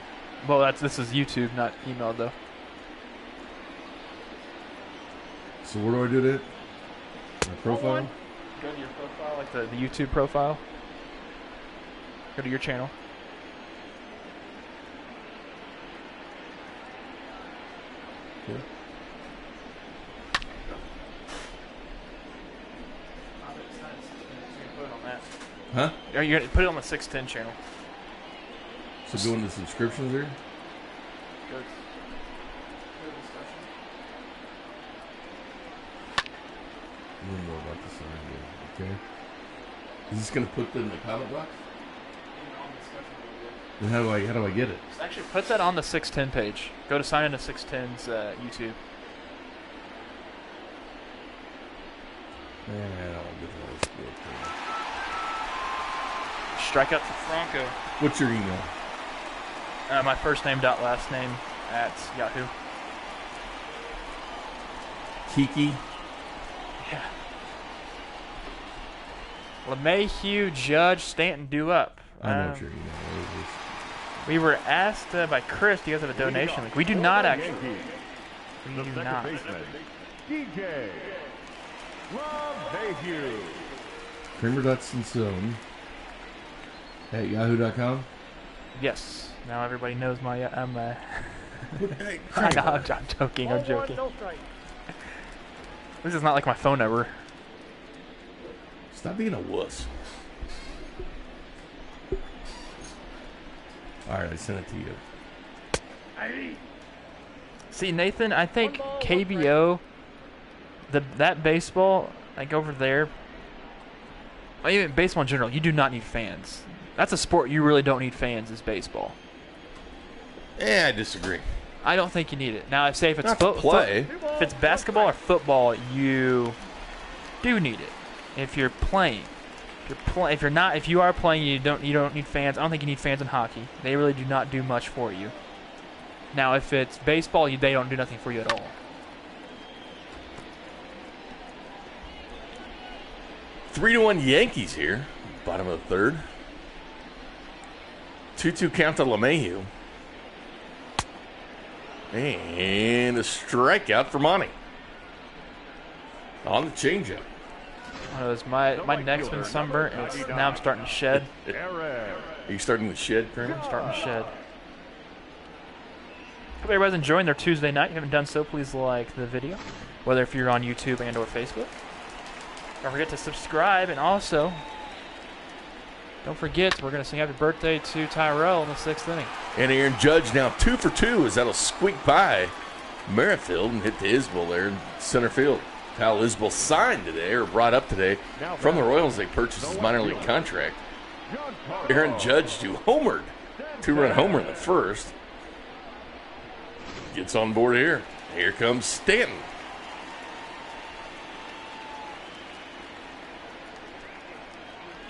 Well, this is YouTube, not email though. So where do I do that? My profile? Go to your profile, like the YouTube profile. Go to your channel. Yeah. Huh? You're gonna put it on the 610 channel. So go into subscriptions there? Good. I don't know about this idea. Okay. Is this gonna put them in the comment box? Then how do I get it? Actually, put that on the 610 page. Go to sign into 610's YouTube. Man, I don't get this. Strikeout to Franco. What's your email? My first name dot last name at Yahoo. Kiki. Yeah. LeMahieu, Judge, Stanton, due up. I know what your email is. We were asked by Chris, do you guys have a donation link? We do not actually. We The do second not. baseman, DJ LeMahieu. Kramer.Simpson at yahoo.com. Yes. Now everybody knows my. Hey, I'm Kramer. joking. I'm joking. No strike. This is not like my phone number. Stop being a wuss. All right, I sent it to you. See, Nathan, I think KBO, that baseball, like over there, or even baseball in general, you do not need fans. That's a sport you really don't need fans, is baseball. Yeah, I disagree. I don't think you need it. Now, say if it's Not to play. if it's basketball or football, you do need it. If you're playing, if you are playing, you don't need fans. I don't think you need fans in hockey. They really do not do much for you. Now, if it's baseball, they don't do nothing for you at all. 3-1 Yankees here. Bottom of the third. 2-2 count to LeMahieu. And a strikeout for Monty. On the changeup. One of those, my neck's been sunburnt, and now I'm starting to shed. Are you starting to shed, Kramer? I'm starting to shed. Hope everybody's enjoying their Tuesday night. If you haven't done so, please like the video, whether if you're on YouTube and or Facebook. Don't forget to subscribe, and also, don't forget, we're going to sing happy birthday to Tyrell in the 6th inning. And Aaron Judge now 2 for 2 as that'll squeak by Merrifield and hit the Isbell there in center field. Kyle Isbell signed today, or brought up today, from the Royals. They purchased his minor league contract. Aaron Judge to homered. 2-run homer in the first. Gets on board here. Here comes Stanton.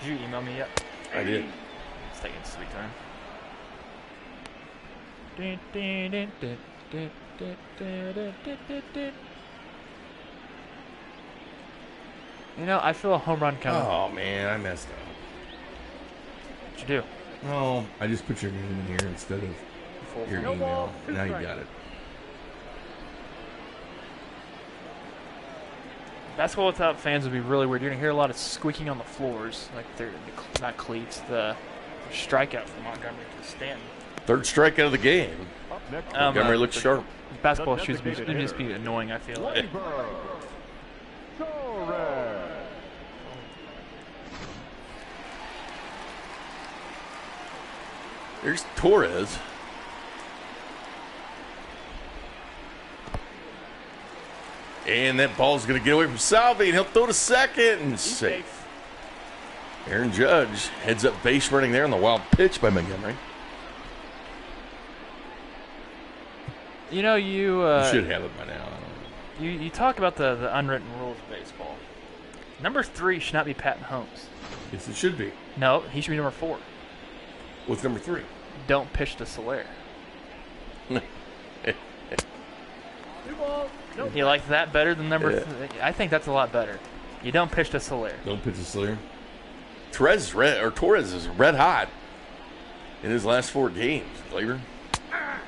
Did you email me yet? I did. It's taking sweet time. You know, I feel a home run coming. Oh, man, I messed up. What'd you do? Oh, I just put your name in here instead of your email. Now you got it. Basketball without fans would be really weird. You're going to hear a lot of squeaking on the floors. Like they're not cleats. The strikeout from Montgomery to Stanton. Third strikeout of the game. Montgomery looks sharp. Basketball shoes would just be annoying, I feel like. There's Torres. And that ball's going to get away from Salvi, and he'll throw to second, and safe. Aaron Judge heads up base running there on the wild pitch by Montgomery. You know, you should have it by now. You talk about the unwritten rules of baseball. Number 3 should not be Pat Mahomes. Yes, it should be. No, he should be number 4. What's number 3? Don't pitch to Soler. You like that better than number? I think that's a lot better. You don't pitch to Soler. Don't pitch to Soler. Torres is red hot in his last 4 games. Flavor.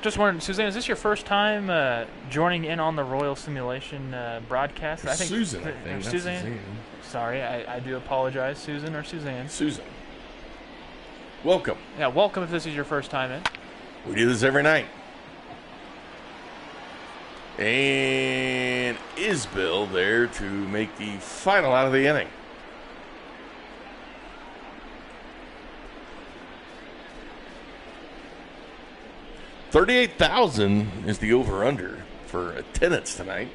Just wondering, Suzanne, is this your first time joining in on the Royal Simulation broadcast? I think Susan, I think. Suzanne. Sorry, I do apologize, Susan or Suzanne. Susan. Welcome. Yeah, welcome if this is your first time in. We do this every night. And Isbell there to make the final out of the inning. $38,000 is the over-under for attendance tonight.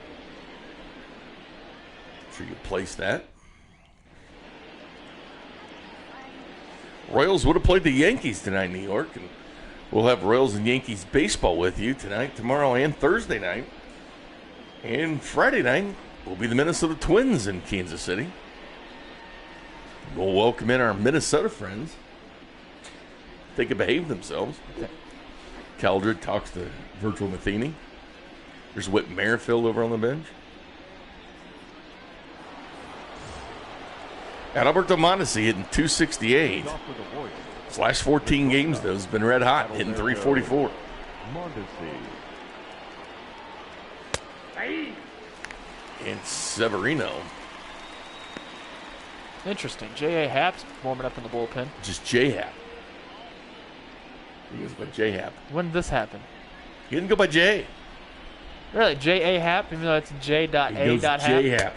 I'm sure you place that. Royals would have played the Yankees tonight in New York, and we'll have Royals and Yankees baseball with you tonight, tomorrow, and Thursday night. And Friday night will be the Minnesota Twins in Kansas City. We'll welcome in our Minnesota friends. They can behave themselves. Caldred talks to Virtual Matheny. There's Whit Merrifield over on the bench. Alberto Mondesi hitting 268. Off for the Warriors. His last 14 games, though, has been red hot, hitting 344. Mondesi. And Severino, Interesting. J.A. Happ's warming up in the bullpen. just J-Hap. He goes by J-Hap. When did this happen? He didn't go by J. Really? J.A. Happ, even though it's J.A. He goes Happ? J-Hap.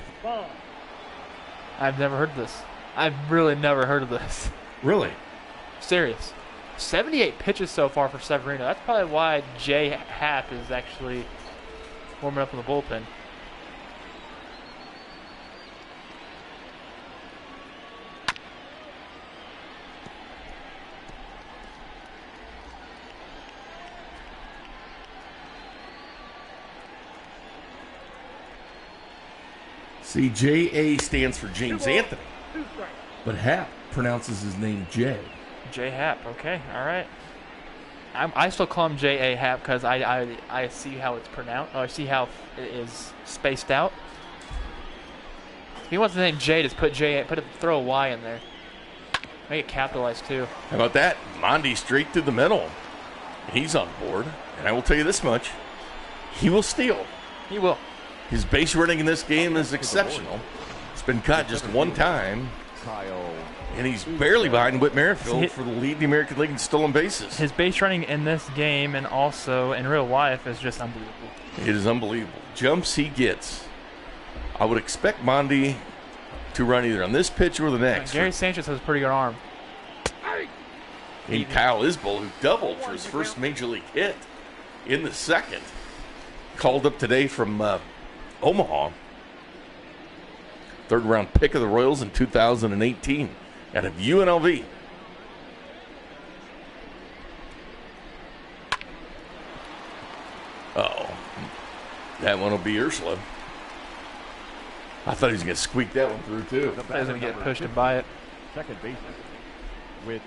I've never heard this. I've really never heard of this. Really? Serious. 78 pitches so far for Severino. That's probably why J. Happ is actually warming up in the bullpen. See, J-A stands for James Anthony, but Hap pronounces his name J. J. Happ. Okay. All right. I still call him J.A. Happ because I see how it's pronounced. Or I see how it is spaced out. If he wants the name J, just put J. Throw a Y in there. Make it capitalized too. How about that? Mondi straight through the middle. He's on board. And I will tell you this much. He will steal. He will. His base running in this game is exceptional. It's been cut just one time. Kyle. And he's barely behind Whit Merrifield for the lead in the American League in stolen bases. His base running in this game and also in real life is just unbelievable. It is unbelievable. Jumps he gets. I would expect Mondi to run either on this pitch or the next. Gary Sanchez has a pretty good arm. And Kyle Isbell, who doubled for his first major league hit in the second, called up today from Omaha. Third round pick of the Royals in 2018 out of UNLV. Uh-oh. That one will be Ursula. I thought he was going to squeak that one through, too. He's going to get pushed and by it. Second baseman with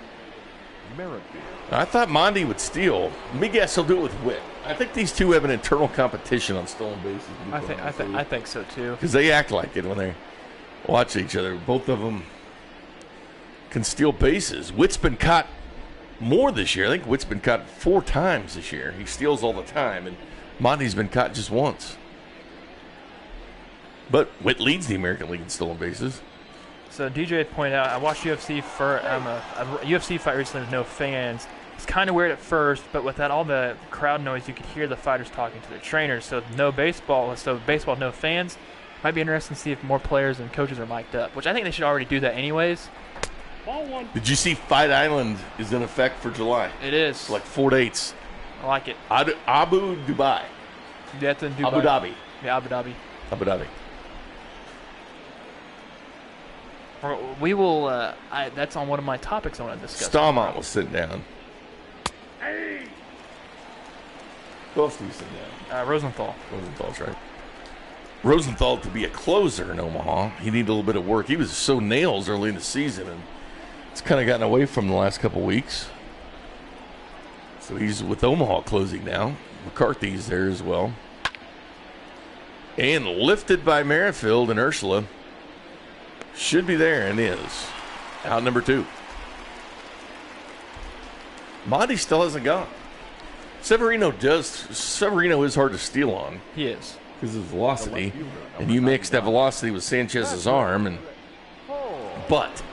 Merrifield. I thought Mondi would steal. Let me guess he'll do it with Whit. I think these two have an internal competition on stolen bases. I think so too. Because they act like it when they watch each other. Both of them can steal bases. Whit's been caught more this year. I think Whit's been caught 4 times this year. He steals all the time, and Mondi's been caught just once. But Whit leads the American League in stolen bases. So DJ had pointed out, I watched UFC for a UFC fight recently with no fans. It's kind of weird at first, but with that all the crowd noise, you could hear the fighters talking to their trainers. So baseball, no fans. Might be interesting to see if more players and coaches are mic'd up, which I think they should already do that anyways. Did you see Fight Island is in effect for July? It is. It's like 4 dates. I like it. Abu Dhabi. That's in Dubai. Abu Dhabi. Yeah, Abu Dhabi. Abu Dhabi. We will. That's on one of my topics I want to discuss. Stallmont will sit down. Who else do you sit down? Rosenthal. Rosenthal's right. Rosenthal to be a closer in Omaha. He needed a little bit of work. He was so nails early in the season, and it's kind of gotten away from him the last couple weeks. So he's with Omaha closing now. McCarthy's there as well. And lifted by Merrifield and Ursula. Should be there and is. Out number 2. Mondi still hasn't gone. Severino is hard to steal on. He is. Because of velocity. And you mix that velocity with Sanchez's arm. But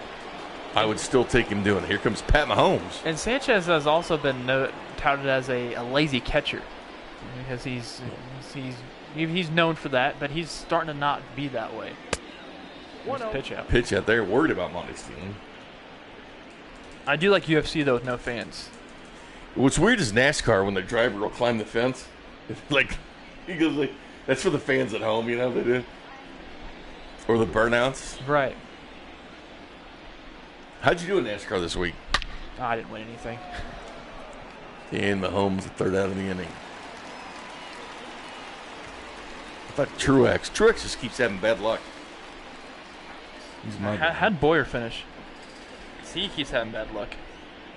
I would still take him doing it. Here comes Pat Mahomes. And Sanchez has also been touted as a lazy catcher. Because he's known for that, but he's starting to not be that way. Pitch out. There, worried about Mondi stealing. I do like UFC though with no fans. What's weird is NASCAR when the driver will climb the fence. Like he goes like, that's for the fans at home, you know they do. Or the burnouts. Right. How'd you do in NASCAR this week? I didn't win anything. And Mahomes the third out of the inning. I thought Truex just keeps having bad luck. How'd Boyer finish? He keeps having bad luck.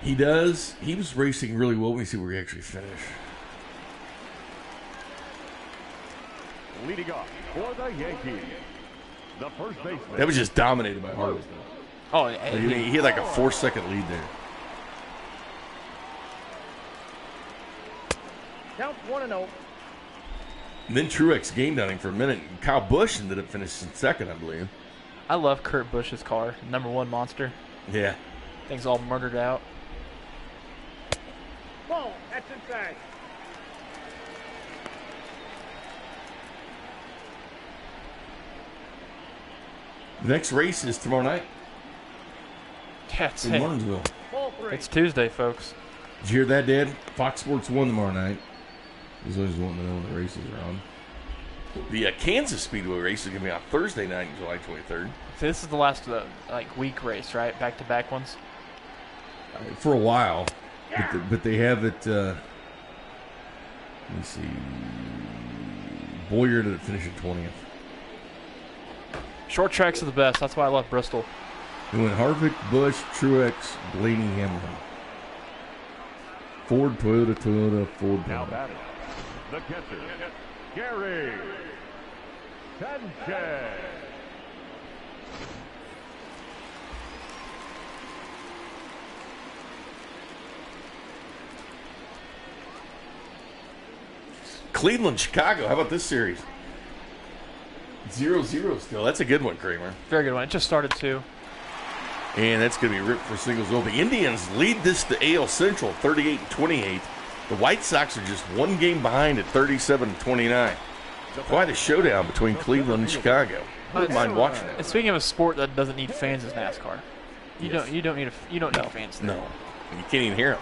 He does. He was racing really well. Let me see where he actually finished. Leading off for the Yankees, the first baseman. That was just dominated by Harvey. Oh, He had like a 4-second lead there. Count 1-0. And then Truex gained on him for a minute. And Kyle Busch ended up finishing second, I believe. I love Kurt Busch's car, #1 monster. Yeah. Thing's all murdered out. Ball. That's inside. The next race is tomorrow night Yeah, it's, in Martinsville. Ball 3. it's Tuesday, folks. Did you hear that, Dad? Fox Sports 1 tomorrow night. He's always wanting to know when the races are on. The Kansas Speedway race is going to be on Thursday night, July 23rd. So this is the last week race, right? Back-to-back ones. For a while. But they have it, let me see, Boyer to finish in 20th. Short tracks are the best. That's why I love Bristol. They went Harvick, Busch, Truex, Blaney, Hamilton. Ford, Toyota, Ford, Now Toyota. batting, the catcher, Gary Sanchez. Cleveland, Chicago. How about this series? 0-0 still. That's a good one, Kramer. Very good one. It just started too. And that's going to be ripped for singles. Well, the Indians lead this to AL Central 38-28. The White Sox are just one game behind at 37-29. Quite a showdown between Cleveland and Chicago. I wouldn't mind watching And it. speaking of a sport that doesn't need fans, is NASCAR. You Yes. don't need fans there. No, you can't even hear them.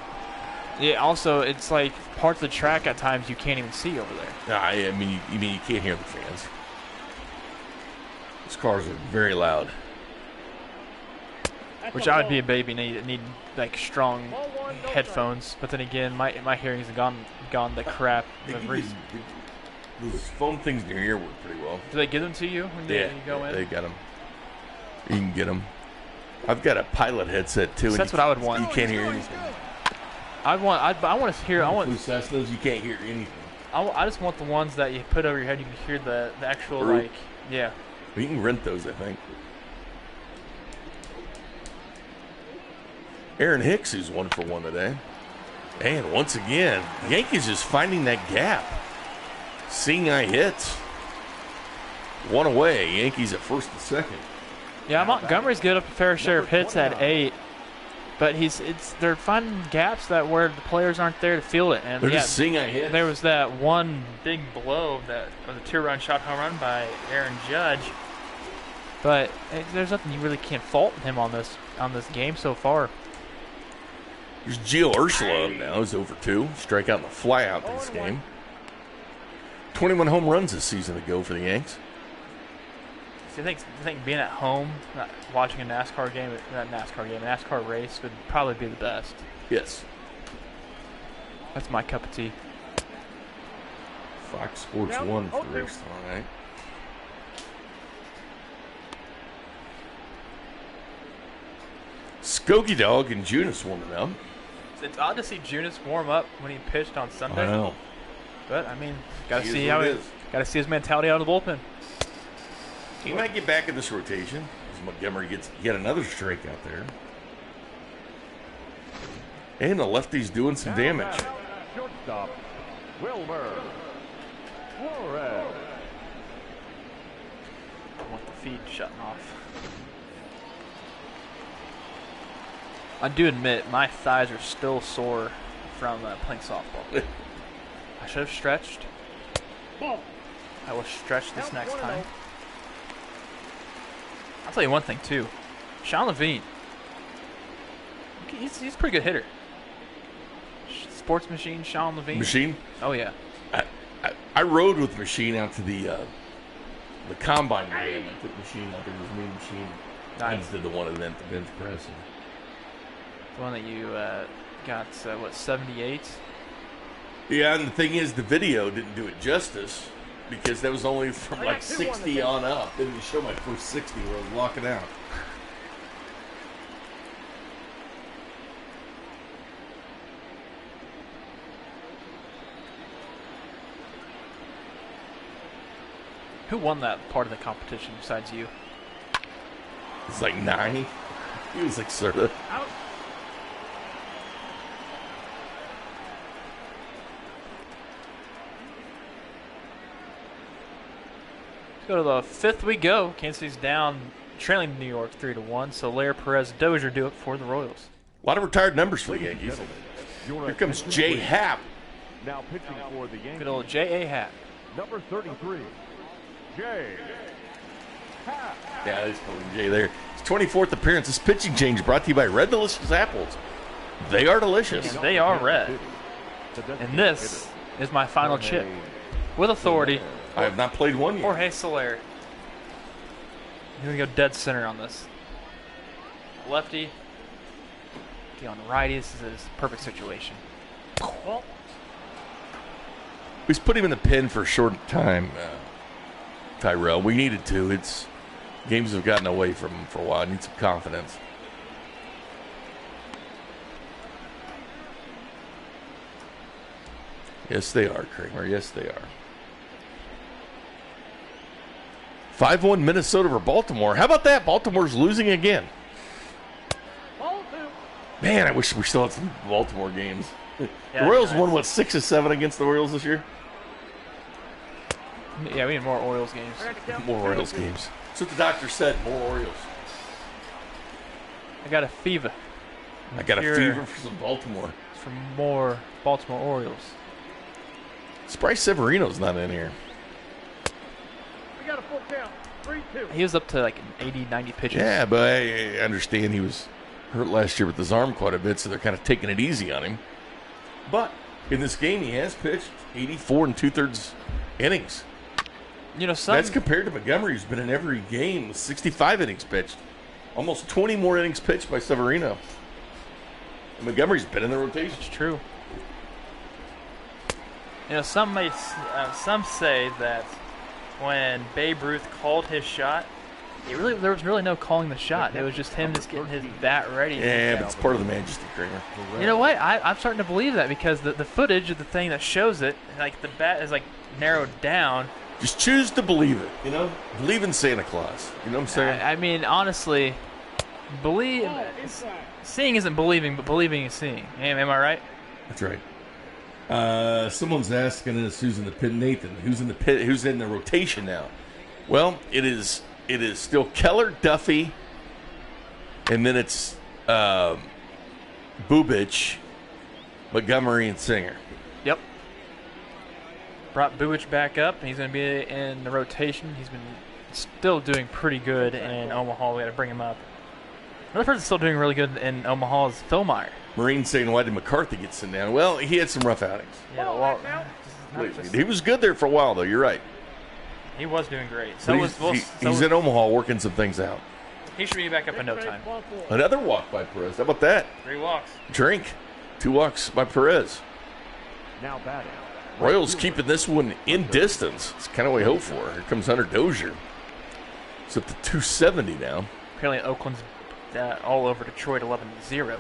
Yeah. Also, it's like parts of the track at times you can't even see over there. I mean, you can't hear the fans. These cars are very loud. That's Which a I would ball. be a baby need like strong Ball 1, no headphones. But then again, my hearing's gone to crap. They give you- those foam things in your ear work pretty well. Do they give them to you when you go in? They got them. You can get them. I've got a pilot headset too. So and that's you- what I would want. You can't hear anything. I want to hear. I Blue want. Cessnas, you can't hear anything. I just want the ones that you put over your head. You can hear the actual Root. like. Yeah. Well, you can rent those, I think. Aaron Hicks is 1-for-1 today. And once again, Yankees is finding that gap. Seeing eye hits. One away. Yankees at first and second. Yeah, Montgomery's good up a fair share of hits at 8, but they're finding gaps that where the players aren't there to feel it. And They're yeah, just seeing eye hits. there was that one big blow that was a 2-run shot home run by Aaron Judge, but there's nothing you really can't fault him on this game so far. There's Gio Urshela up now. He's over 2. Strikeout and a flyout this game. 21 home runs this season to go for the Yanks. So I think being at home, not watching a NASCAR race would probably be the best. Yes. That's my cup of tea. Fox Sports 1 for the race tomorrow night. Skokie Dog and Junis warming up. It's odd to see Junis warm up when he pitched on Sunday. I know. But I mean, gotta He is see what how it is. gotta see his mentality out of the bullpen. He might get back in this rotation as Montgomery gets yet another strikeout there. And the lefty's doing some damage. Shortstop, Wilmer Flores. I want the feed shutting off. I do admit my thighs are still sore from playing softball. I should have stretched. Ball. I will stretch this Count next 1-0. time. I'll tell you one thing too. Sean Levine. He's a pretty good hitter. Sports machine, Sean Levine. Machine. Oh yeah. I rode with Machine out to the combine game. I took Machine out there. It was me and Machine. I Nice. just did the one event, the bench press. The one that you got, 78? Yeah, and the thing is, the video didn't do it justice because that was only from I like got 2 on the 60 bench. on up. They didn't show my first 60 where I was walking out. Who won that part of the competition besides you? It's like 9. He was like, sort of. Out. Let's go to the fifth we go. Kansas City's down, trailing New York 3-1. So Lair, Perez, Dozier do it for the Royals. A lot of retired numbers for the Yankees. Here comes Jay Happ. Now pitching for the Yankees. Good old J.A. Happ. Number 33, Jay Happ. Yeah, he's calling Jay there. His 24th appearance. This pitching change brought to you by Red Delicious Apples. They are delicious. They are red. And this is my final chip. With authority, I have not played one yet. Jorge Soler. I'm going to go dead center on this. Lefty. Okay, on righty, this is a perfect situation. Ball. We put him in the pen for a short time, Tyrell. We needed to. Games have gotten away from him for a while. I need some confidence. Yes, they are, Kramer. Yes, they are. 5-1 Minnesota over Baltimore. How about that? Baltimore's losing again. Ball 2. Man, I wish we still had some Baltimore games. Yeah, The Royals nice. won, what, 6 or 7 against the Orioles this year? Yeah, we need more Orioles games. I got to count. More Orioles games. That's what the doctor said, more Orioles. I got a fever. I got a Here fever for some Baltimore. for more Baltimore Orioles. Bryce Severino's not in here. We got a full count. 3-2. He was up to like 80, 90 pitches. Yeah, but I understand he was hurt last year with his arm quite a bit, so they're kind of taking it easy on him. But in this game, he has pitched 84 and 2/3 innings. You know, some That's compared to Montgomery, who's been in every game with 65 innings pitched. Almost 20 more innings pitched by Severino. And Montgomery's been in the rotation. it's true. You know, some say that when Babe Ruth called his shot, there was really no calling the shot. It was just him just getting his bat ready. Yeah, but it's part of the majesty, Kramer. You know what? I'm starting to believe that because the footage of the thing that shows it, like the bat is like narrowed down. Just choose to believe it, you know? Believe in Santa Claus. You know what I'm saying? I mean, honestly, believe Ball inside. seeing isn't believing, but believing is seeing. Am I right? That's right. Someone's asking us who's in the pit. Nathan, who's in the pit? Who's in the rotation now? Well, it is still Keller, Duffy, and then it's Bubic, Montgomery, and Singer. Yep. Brought Buich back up, and he's going to be in the rotation. He's been still doing pretty good in Omaha. We got to bring him up. Another person still doing really good in Omaha is Phil Meyer. Marine saying, why did McCarthy get sent down? Well, he had some rough outings. Yeah, Ball well, back now. He was good there for a while, though. You're right. he was doing great. So But he's in Omaha working some things out. he should be back up in no time. Ball 4. Another walk by Perez. How about that? 3 walks. Drink. 2 walks by Perez. Now batting. Royals keeping this one in distance. It's kind of what we hope for. Here comes Hunter Dozier. It's up to 270 now. Apparently Oakland's all over Detroit 11-0.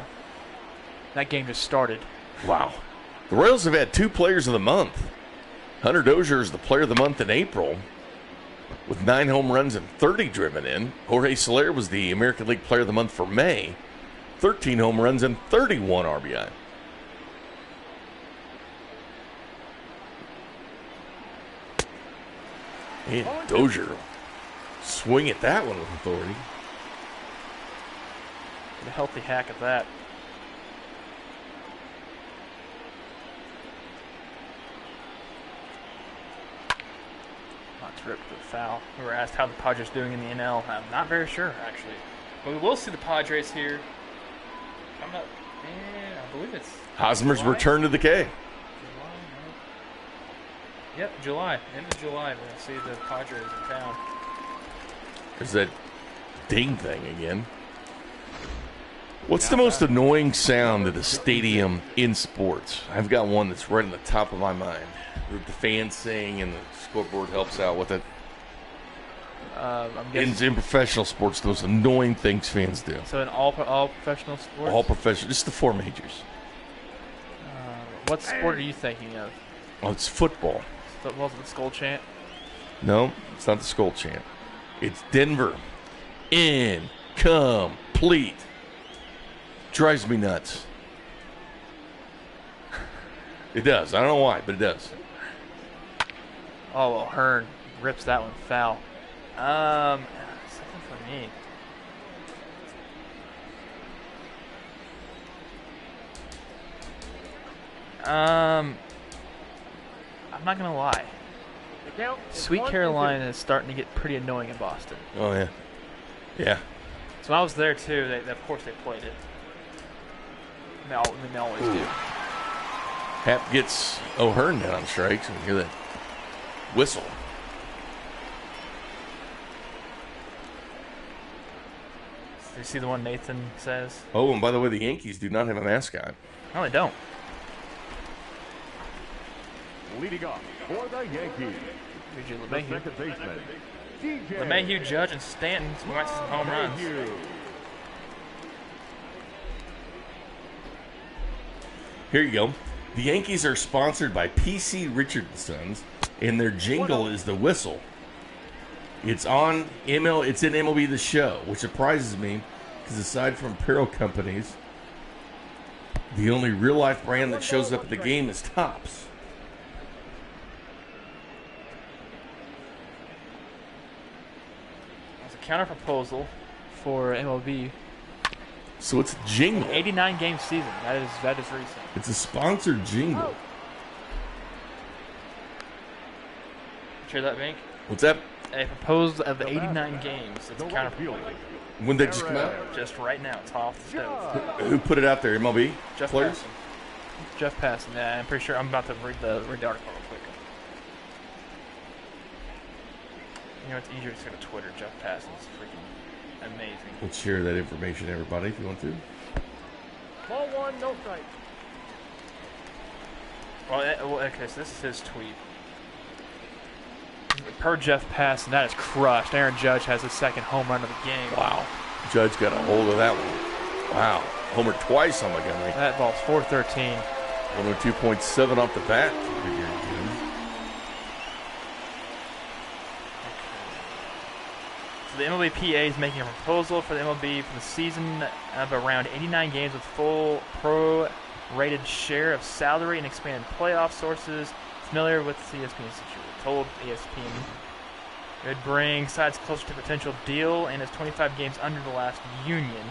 That game just started. Wow. The Royals have had 2 players of the month. Hunter Dozier is the player of the month in April with 9 home runs and 30 driven in. Jorge Soler was the American League player of the month for May. 13 home runs and 31 RBI. And Dozier swing at that one with authority. Get a healthy hack at that. Not ripped to the foul. We were asked how the Padres doing in the NL. I'm not very sure, actually. But we will see the Padres here. I'm not. I believe it's Hosmer's July? return to the K. July. No. Yep, July. End of July. We're gonna see the Padres in town. There's that ding thing again. What's the most annoying sound at a stadium in sports? I've got one that's right on the top of my mind. The fans sing and the scoreboard helps out with it. I'm guessing. In professional sports, those annoying things fans do. So in all professional sports. All professional, just the 4 majors. What sport are you thinking of? Oh, it's football. Was it the skull chant? No, it's not the skull chant. It's Denver. Incomplete. Drives me nuts. It does. I don't know why, but it does. Oh, well, Hearn rips that one foul. Something for me. I'm not gonna lie. The count is Sweet 1-2. Carolina is starting to get pretty annoying in Boston. Oh, yeah. Yeah. So when I was there too, of course they played it. They always do. Hap gets O'Hearn down on strikes. And hear that whistle. Do you see the one Nathan says? Oh, and by the way, the Yankees do not have a mascot. No, they don't. Leading off for the Yankees, Luigi the LeMahieu. second baseman, DJ LeMahieu, Judge, and Stanton. We might see some home runs. LeMahieu. Here you go. The Yankees are sponsored by P.C. Richard & Sons, and their jingle is the whistle. It's on It's in MLB The Show, which surprises me because aside from apparel companies, the only real-life brand that shows up at the game is Topps. There's a counter proposal for MLB. So it's a jingle. 89 game season. That is recent. It's a sponsored jingle. Hear that, Bink? What's that? A proposal of 89 games. It's a The counter right fielder, proposal. When they just come out? Just right now. It's off the stove. Who put it out there? MLB Jeff players? Passan. Jeff Passan. Yeah, I'm pretty sure. I'm about to read the article real quick. You know, it's easier to go to Twitter. Jeff Passan's freaking amazing. Let's share that information, everybody, if you want to. Ball one, no strike. Well, okay, so this is his tweet. Per Jeff Passan, that is crushed. Aaron Judge has his second home run of the game. Wow. Judge got a hold of that one. Wow. Homer twice on Montgomery. That ball's 413. 102.7 off the bat. So the MLB PA is making a proposal for the MLB for the season of around 89 games with full pro-rated share of salary and expanded playoff. Sources familiar with the ESPN situation told ESPN it would bring sides closer to potential deal and is 25 games under the last union.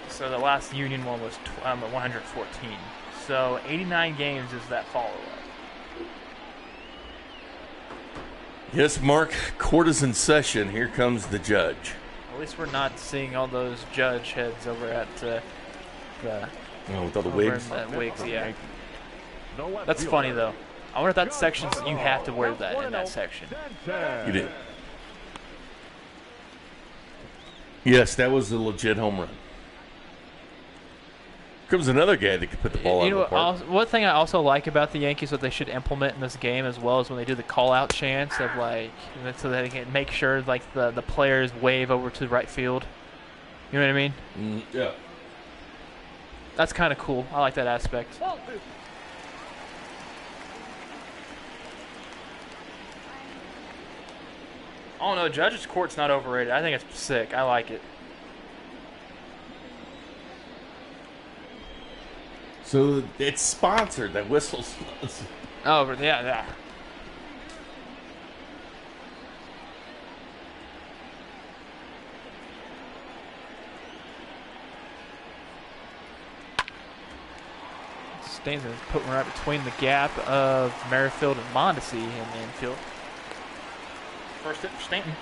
So the last union one was 114. So 89 games is that follow-up. Yes, Mark. Court is in session. Here comes the judge. At least we're not seeing all those judge heads over at the Oh, with all the over wigs. in the wigs, yeah. The left That's fielder, funny though. I wonder if that section you have to wear that in that section. Stanton. You did. Yes, that was a legit home run. Comes another guy that can put the ball out You know of the park. one thing I also like about the Yankees, what they should implement in this game as well, is when they do the call-out chants of like, so that they can make sure like the players wave over to right field. You know what I mean? Yeah. That's kind of cool. I like that aspect. Ball two. Oh no, Judge's Court's not overrated. I think it's sick. I like it. So it's sponsored. That whistle's sponsored. Oh, but yeah. Stanton is putting right between the gap of Merrifield and Mondesi in the infield. First hit for Stanton.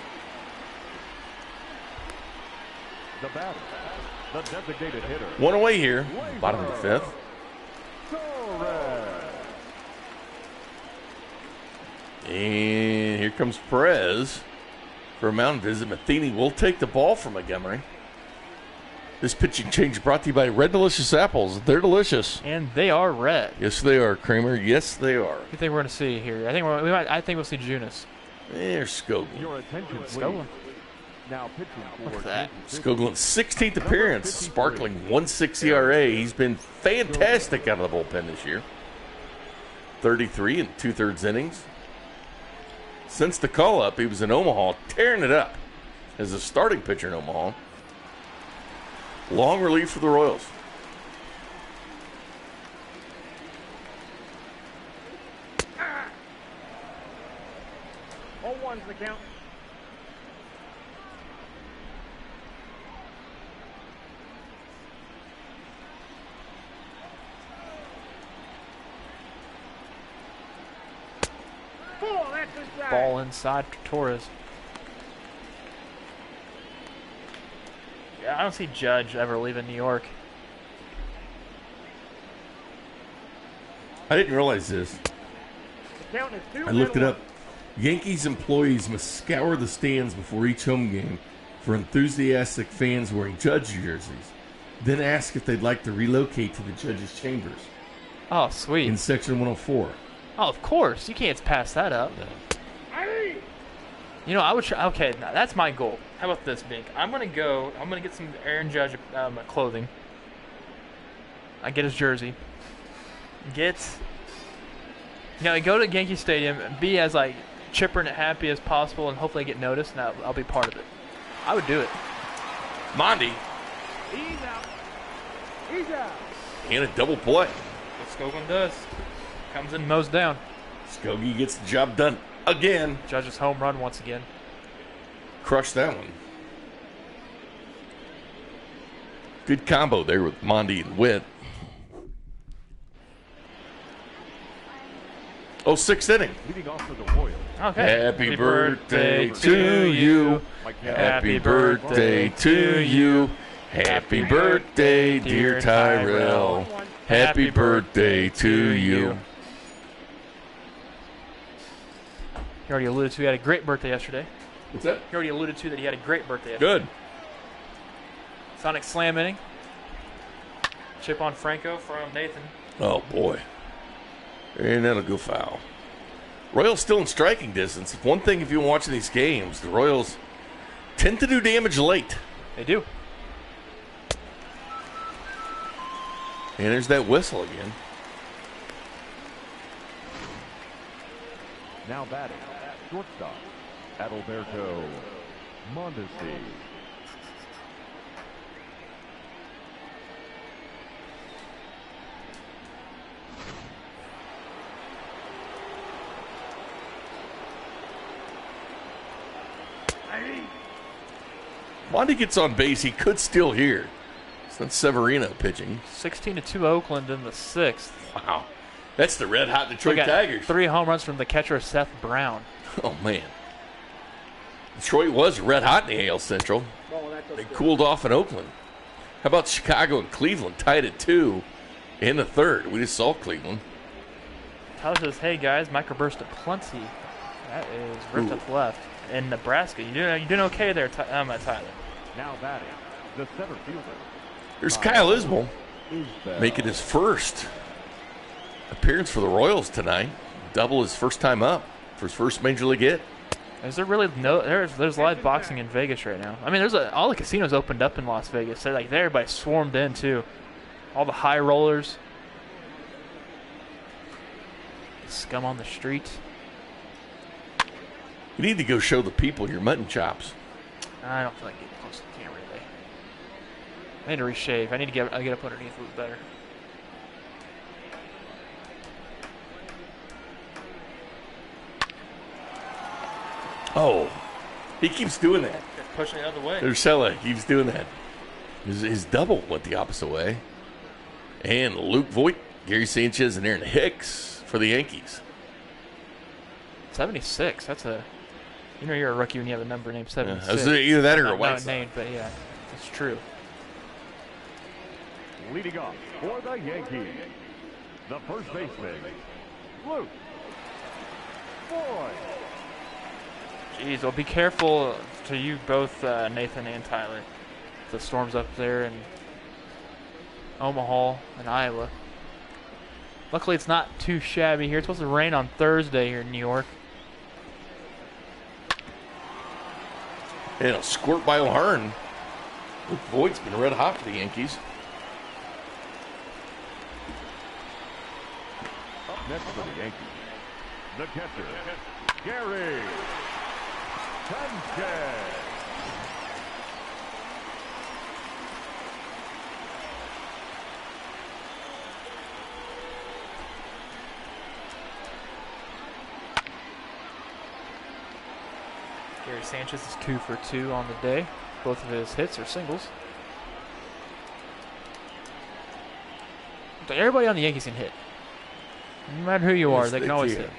The batter, the designated hitter, One away here. Bottom of the fifth. Torres. And here comes Perez for a mound visit. Matheny will take the ball from Montgomery. This pitching change brought to you by Red Delicious Apples. They're delicious. And they are red. Yes, they are, Kramer. Yes, they are. What do you think we're going to see here? I think we'll see Junis. There's Skoglund. Your attention, please. Skoglund. Now pitching for Look at that. Skoglund's 16th appearance, sparkling 1.6 ERA. He's been fantastic out of the bullpen this year. 33 and 2/3 innings. Since the call-up, he was in Omaha, tearing it up as a starting pitcher in Omaha. Long relief for the Royals. All one's the count. Four, that's inside. Ball inside to Torres. Yeah, I don't see Judge ever leaving New York. I didn't realize this. The count is 2 I looked it and up. Yankees employees must scour the stands before each home game for enthusiastic fans wearing Judge jerseys. Then ask if they'd like to relocate to the Judge's chambers Oh, in sweet. Section 104. Oh, of course. You can't pass that up. Hey! You know, I would try. Okay, now that's my goal. How about this, Bink? I'm going to get some Aaron Judge clothing. I get his jersey. You know, go to Yankee Stadium and be as, like, chipper and happy as possible and hopefully get noticed, and I'll be part of it. I would do it. Mondi He's out. He's out. and a double play. What Skoglund does. Comes in, mows down. Skogie gets the job done again. Judge's home run once again. Crushed that one. Good combo there with Mondi and Witt. Oh, sixth inning. Leading off for the Royals. Okay. Happy birthday to you. Happy birthday to you. Happy birthday, dear Tyrell. Happy birthday to you. He already alluded to he had a great birthday yesterday. What's that? He already alluded to that he had a great birthday yesterday. Good. Sonic slam inning. Chip on Franco from Nathan. Oh, boy. And that'll go foul. Royals still in striking distance. One thing, if you're watching these games, the Royals tend to do damage late. They do. And there's that whistle again. Now batting, shortstop, Adalberto Mondesi. Mondi gets on base. He could still hear. It's not Severino pitching. 16-2 Oakland in the sixth. Wow. That's the red-hot We Detroit got Tigers. 3 home runs from the catcher Seth Brown. Oh, man. Detroit was red-hot in the AL Central. They cooled off in Oakland. How about Chicago and Cleveland tied at 2 in the third? We just saw Cleveland. Tyler says, "Hey guys, microburst aplenty." That is ripped up left. In Nebraska, you're doing okay there, Tyler. Now batting, the center fielder. There's Kyle Isbell Isbell. making his first appearance for the Royals tonight. Double his first time up for his first major league hit. Is there really there's live boxing in Vegas right now? I mean, all the casinos opened up in Las Vegas. They're like everybody swarmed in too. All the high rollers, scum on the street. You need to go show the people your mutton chops. I don't feel like getting close to the camera today. I need to reshave. I need to get up underneath a little better. Oh, he keeps doing that. Just pushing it the other way. Urshela keeps doing that. His double went the opposite way. And Luke Voigt, Gary Sanchez, and Aaron Hicks for the Yankees. 76. That's a. You know you're a rookie when you have a number named 76. Either that or a Not White Sox. named, but yeah, it's true. Leading off for the Yankees, the first baseman, Luke Voigt. Jeez, well, be careful to you both, Nathan and Tyler. The storms up there in Omaha and Iowa. Luckily, it's not too shabby here. It's supposed to rain on Thursday here in New York. And a squirt by O'Hearn. Luke Voigt's been red hot for the Yankees. Up next for the Yankees, the catcher, Gary Sanchez. Gary Sanchez is 2 for 2 on the day. Both of his hits are singles. So everybody on the Yankees can hit. No matter who you are, they can always hit.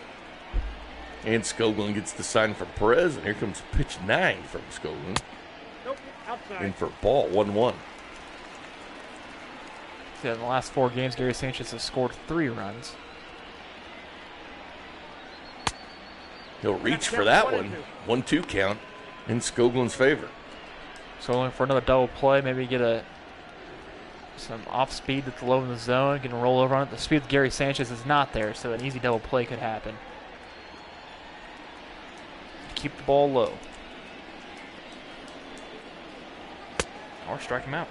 And Skoglund gets the sign from Perez, and here comes pitch 9 from Skoglund. Nope, outside. In for ball, 1-1. In the last 4 games, Gary Sanchez has scored 3 runs. He'll reach for that one. 1-2 count in Skoglund's favor. So looking for another double play, maybe get some off speed that's low in the zone, can roll over on it. The speed of Gary Sanchez is not there, so an easy double play could happen. Keep the ball low. Or strike him out.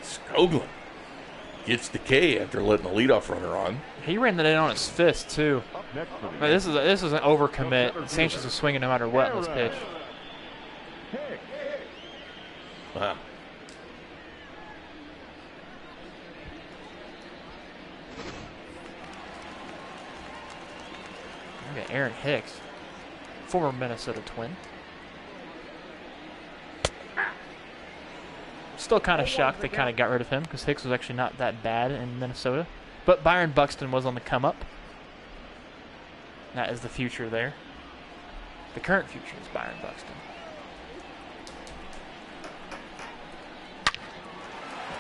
Skoglund gets the K after letting the leadoff runner on. He ran that in on his fist, too. But this is an overcommit. Sanchez was swinging no matter what in this pitch. Wow. Look at Aaron Hicks, former Minnesota Twin. Still kind of shocked they kind of got rid of him because Hicks was actually not that bad in Minnesota. But Byron Buxton was on the come up. That is the future there. The current future is Byron Buxton.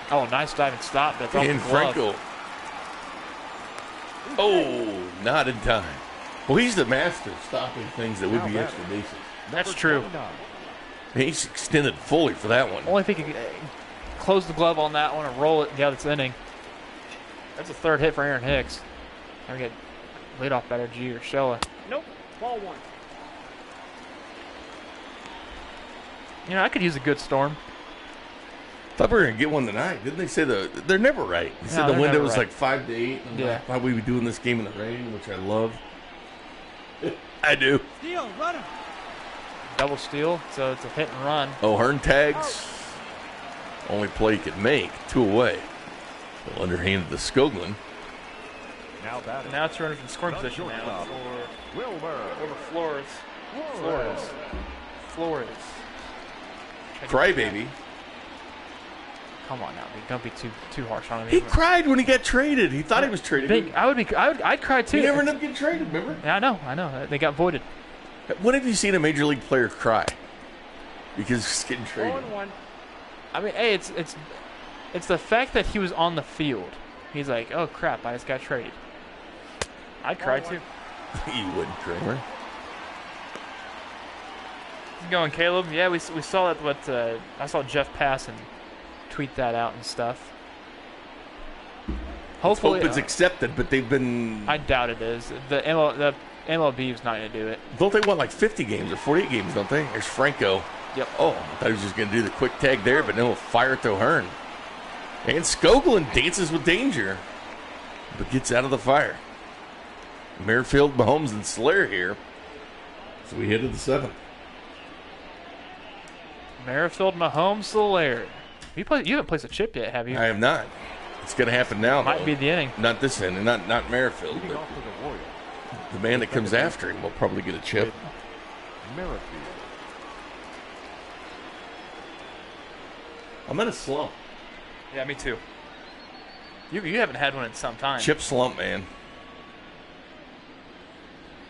Oh, nice diving stop. That's off the glove. Franco. Oh, not in time. Well, he's the master of stopping things that would be extra bases. That's true. He's extended fully for that one. Only if he could close the glove on that one and roll it in the other inning. That's a 3rd hit for Aaron Hicks. Gonna get leadoff batter G or Shella. Nope, ball 1. You know, I could use a good storm. Thought we were going to get one tonight. Didn't they say they're never right? They said the window was like 5 to 8. And yeah. I thought we would be doing this game in the rain, which I love. I do. Steal, run him. Double steal, so it's a hit and run. O'Hearn tags. Only play he could make. 2 away. Well, underhanded to Skoglund. Now it's runners in scoring position now for Flores. Crybaby. Come on now, dude. Don't be too harsh on him. He cried when he got traded. He thought he was traded. I'd cry too. He never ended up getting traded, remember? Yeah, I know. They got voided. When have you seen a major league player cry? Because he's getting traded. 1-1. I mean, hey, it's the fact that he was on the field. He's like, oh crap, I just got traded. I'd cry too. You wouldn't, Kramer. How's it going, Caleb? Yeah, we saw that. But I saw Jeff Passan tweet that out and stuff. Hopefully, hope it's accepted, but they've been. I doubt it is. The MLB is not going to do it. Don't they want like 50 games or 48 games? Don't they? There's Franco. Yep. Oh, I thought he was just going to do the quick tag there, but then he'll fire it to O'Hearn. And Skoglund dances with danger, but gets out of the fire. Merrifield, Mahomes, and Slayer here. So we head to the 7th. Merrifield, Mahomes, Slayer. You haven't placed a chip yet, have you? I have not. It's going to happen now. Might be the inning. Not this inning, not Merrifield, but the man that comes after him will probably get a chip. I'm in a slump. Yeah, me too. You haven't had one in some time. Chip slump, man.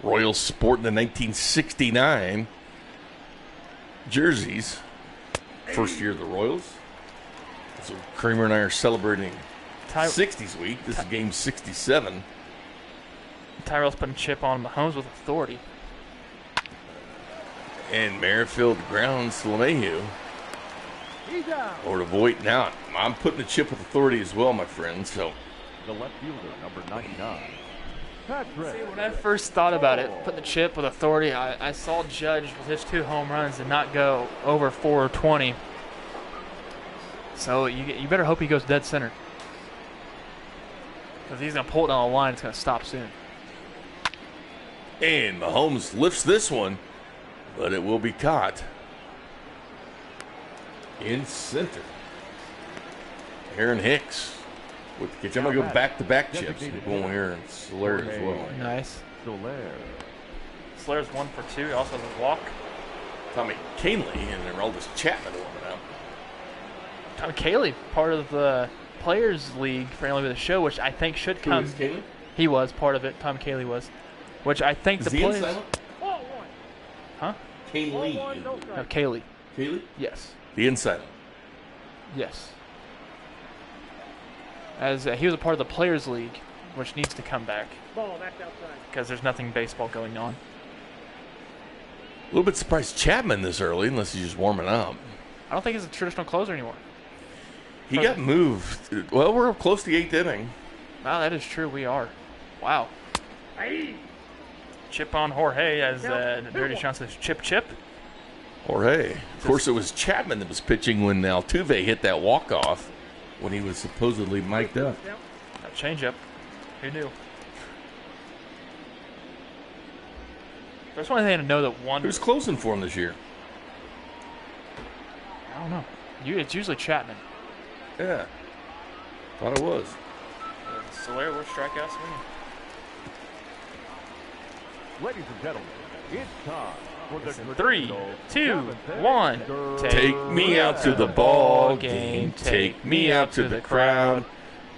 Royals sporting the 1969 jerseys. First year of the Royals. So Kramer and I are celebrating 60s week. This is game 67. Tyrell's putting chip on Mahomes with authority. And Merrifield grounds to LeMahieu. Or to Voight. Now, I'm putting the chip with authority as well, my friend. So the left fielder, number 99. See, when I first thought about it, putting the chip with authority, I saw Judge with his 2 home runs and not go over 420. So you better hope he goes dead center. Because he's going to pull it down the line. It's going to stop soon. And Mahomes lifts this one, but it will be caught in center. Aaron Hicks with the catch. I'm going to go back-to-back chips. Going here and Slayer as well. Nice. Slayer's 1 for 2. He also has a walk. Tommy Canley and Aroldis Chapman warming up. Tom Caley, part of the Players League for MLB The Show, which I think should come. Who is Canley? He was part of it. Tom Caley was, which I think Is the he players. silent? Ball one. Huh? Canley. Ball one, no No, strike. Caley. Canley? Yes. The inside. Yes. As he was a part of the Players League, which needs to come back Ball, that's outside. because there's nothing baseball going on. A little bit surprised Chapman this early, unless he's just warming up. I don't think he's a traditional closer anymore. He got moved. Well, we're close to the 8th inning. Wow, that is true. We are. Wow. Hey. Chip on Jorge, as Dirty Sean says, chip, chip. Jorge. Of course, it was Chapman that was pitching when Altuve hit that walk-off when he was supposedly mic'd up. A change up. Who knew? There's one thing to know that one. Who's closing for him this year? I don't know. It's usually Chapman. Yeah. Thought it was. Solaire will strike out swinging. Ladies and gentlemen, it's time for the 3, 2, 1. Take me out to the ball game. Take me out to the crowd.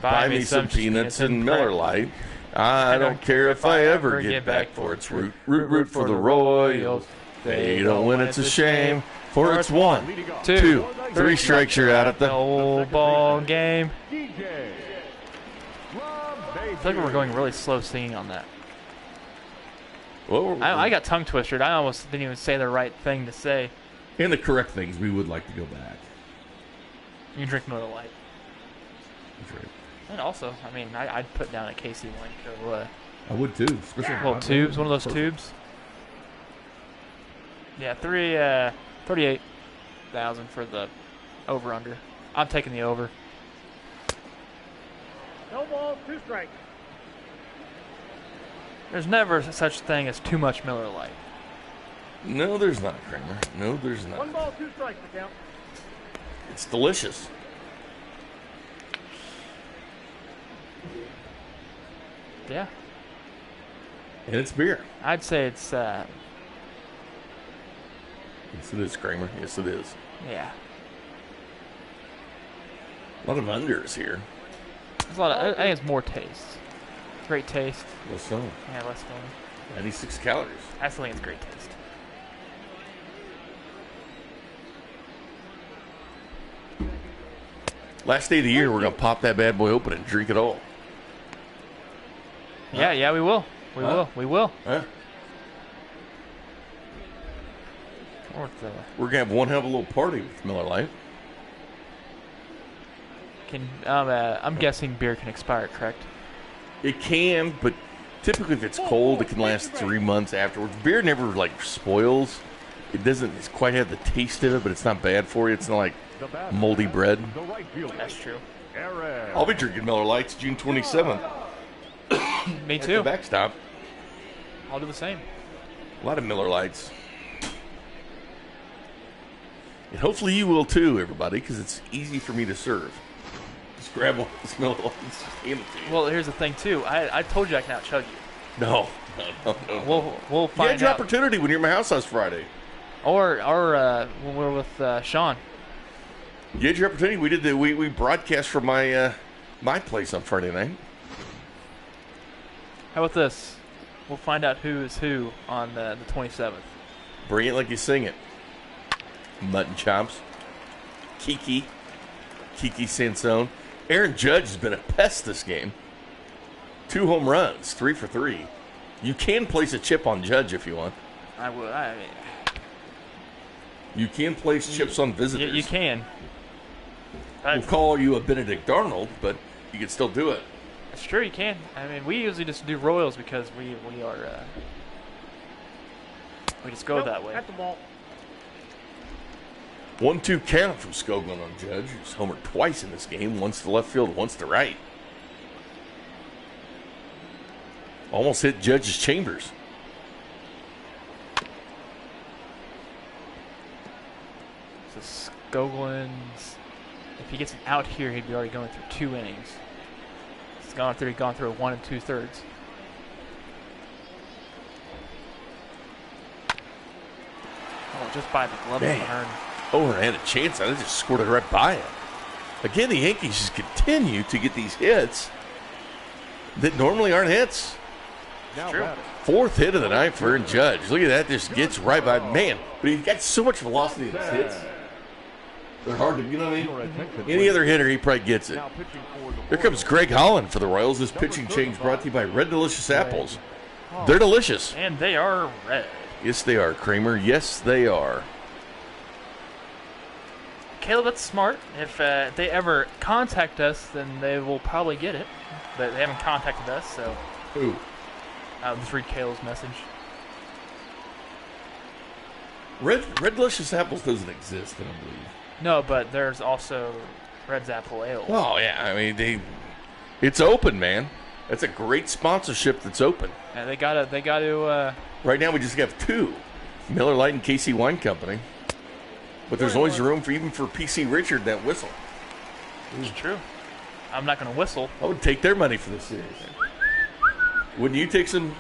Buy me some peanuts and Miller Lite. I don't care if I ever get back for its root. Root for the Royals. They don't win, it's a shame. For it's 1, 2, 3 strikes, you're out at the whole ball game. DJ. I feel like we're going really slow singing on that. Well, I got tongue twisted. I almost didn't even say the right thing to say. and the correct things, we would like to go back. You drink Miller Lite. That's right. And also, I mean, I'd put down a Casey Winco. I would too. Especially Little tubes, one of those tubes. Yeah, 38,000 for the over/under. I'm taking the over. No balls, 2 strikes. There's never such thing as too much Miller Lite. No, there's not, Kramer. No, there's 1 not. ball, 2 strikes to count. It's delicious. Yeah, And it's beer. I'd say it's Yes, it is, Kramer. Yes, it is. yeah. A lot of unders here. There's a lot of. I think it's more taste. Great taste. Well, so Yeah, less filling. 96 calories. I still think it's great taste. Last day of the year, we're gonna pop that bad boy open and drink it all. Yeah, we will. Huh? We will. Huh? Or the, We're gonna have one hell of a little party with Miller Lite. I'm guessing beer can expire, correct? It can, but typically if it's cold, it can last 3 months afterwards. Beer never like spoils. It doesn't quite have the taste of it, but it's not bad for you. It's not like moldy bread. The right fielder, That's true. Aaron. I'll be drinking Miller Lights June 27th Me at the too. backstop. I'll do the same. A lot of Miller Lights. And hopefully you will too, everybody, because it's easy for me to serve. Just grab one of these Miller Lights, hand it to you. Well, here's the thing too. I told you I can outchug you. No. We'll You find had your out. opportunity when you were at my house last Friday. Or when we're with Sean. You had your opportunity. We did we broadcast from my my place on Friday night. How about this? We'll find out who is who on the 27th. Bring it like you sing it. Mutton chops. Kiki Sansone. Aaron Judge has been a pest this game. 2 home runs, 3 for 3. You can place a chip on Judge if you want. I would. I mean, You can place chips on visitors. you can. We'll call you a Benedict Arnold, but you can still do it. It's true, you can. I mean, we usually just do Royals because we are we just go Nope, that way. At the ball. 1-2 count from Skoglund on Judge, who's homered twice in this game. Once to left field, once to right. Almost hit Judge's chambers. So Skoglund's, if he gets an out here, he'd be already going through 2 innings. He's gone through a 1 2/3. Oh, just by the glove of Man. Hearn. Overhand had a chance. I just scored it right by him. Again, the Yankees just continue to get these hits that normally aren't hits. Now true. batting. Fourth hit of the night for Aaron Judge. Look at that. Just gets right by. Man, but he's got so much velocity in his hits. They're hard to, you know what I Your mean? attention, Any please. other hitter, he probably gets it. Now pitching for the Here comes Greg Holland for the Royals. This pitching change brought to you by Red Delicious Apples. They're delicious. And they are red. Yes, they are, Kramer. Yes, they are. Caleb, that's smart. If they ever contact us, then they will probably get it. But they haven't contacted us, so Who? I'll just read Caleb's message. Red Delicious Apples doesn't exist, I don't believe. No, but there's also Red's Apple Ale. Oh, yeah. I mean, it's open, man. That's a great sponsorship that's open. Yeah, they gotta. Right now, we just have two. Miller Lite and KC Wine Company. But there's always room for even for PC Richard, that whistle. It's true. I'm not gonna whistle. I would take their money for this series. Wouldn't you take some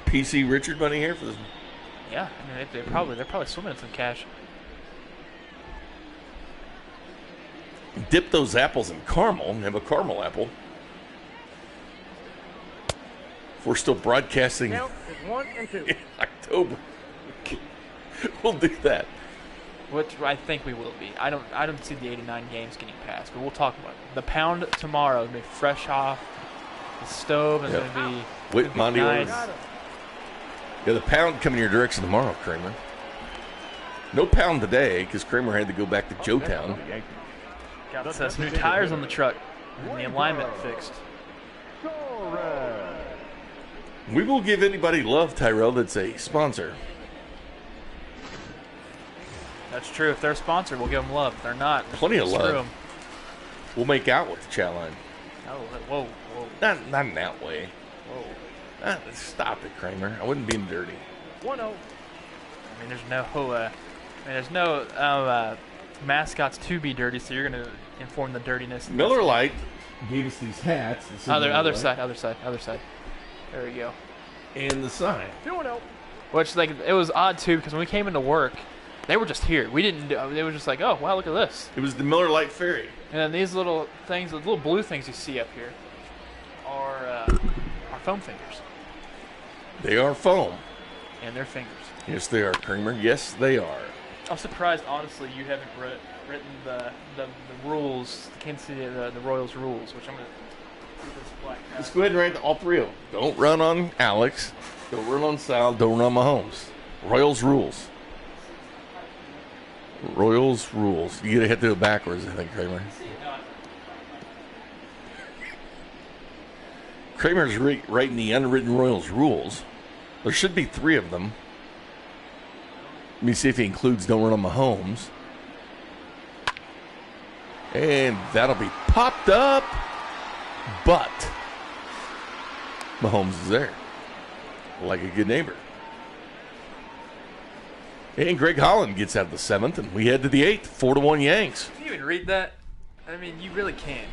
PC Richard money here for this? Yeah, I mean, they're probably swimming in some cash. Dip those apples in caramel and have a caramel apple. If we're still broadcasting Count is 1 and 2. in October, we'll do that. Which I think we will be. I don't see the 89 games getting passed, but we'll talk about it. The pound tomorrow is gonna be fresh off the stove, and Yep. it's gonna be Wait, Monty nice. orders. Yeah, the pound coming your direction tomorrow, Kramer. No pound today because Kramer had to go back to Joetown. The Yankees. Got some new tires on the truck, and the alignment fixed. Go Red. We will give anybody love, Tyrell, that's a sponsor. That's true. If they're a sponsor, we'll give them love. If they're not, Plenty of screw love. 'em. We'll make out with the chat line. Oh, whoa. Not in that way. Stop it, Kramer. I wasn't being dirty. 1-0. I mean, there's no mascots to be dirty, so you're gonna inform the dirtiness. Miller Lite gave us these hats. that said Miller Other Lite, side. There we go. And the sign. 2-0. Which, like, it was odd too because when we came into work, they were just here. We didn't. They were just like, oh wow, look at this. It was the Miller Lite Ferry. And then these little things, the little blue things you see up here, are foam fingers, They are foam. and they're fingers. Yes, they are, Kramer. Yes, they are. I'm surprised, honestly, you haven't written the rules, the Kansas City, the Royals rules, which I'm gonna put this black. Let's go ahead and write all three of them. Don't run on Alex. Don't run on Sal. Don't run on Mahomes. Royals rules. Royals rules. You gotta hit to it backwards, I think, Kramer. Kramer's writing the unwritten Royals rules. There should be three of them. Let me see if he includes don't run on Mahomes. And that'll be popped up. But Mahomes is there. Like a good neighbor. And Greg Holland gets out of the seventh, and we head to the eighth. 4-1 Yanks. Can you even read that? I mean, you really can't.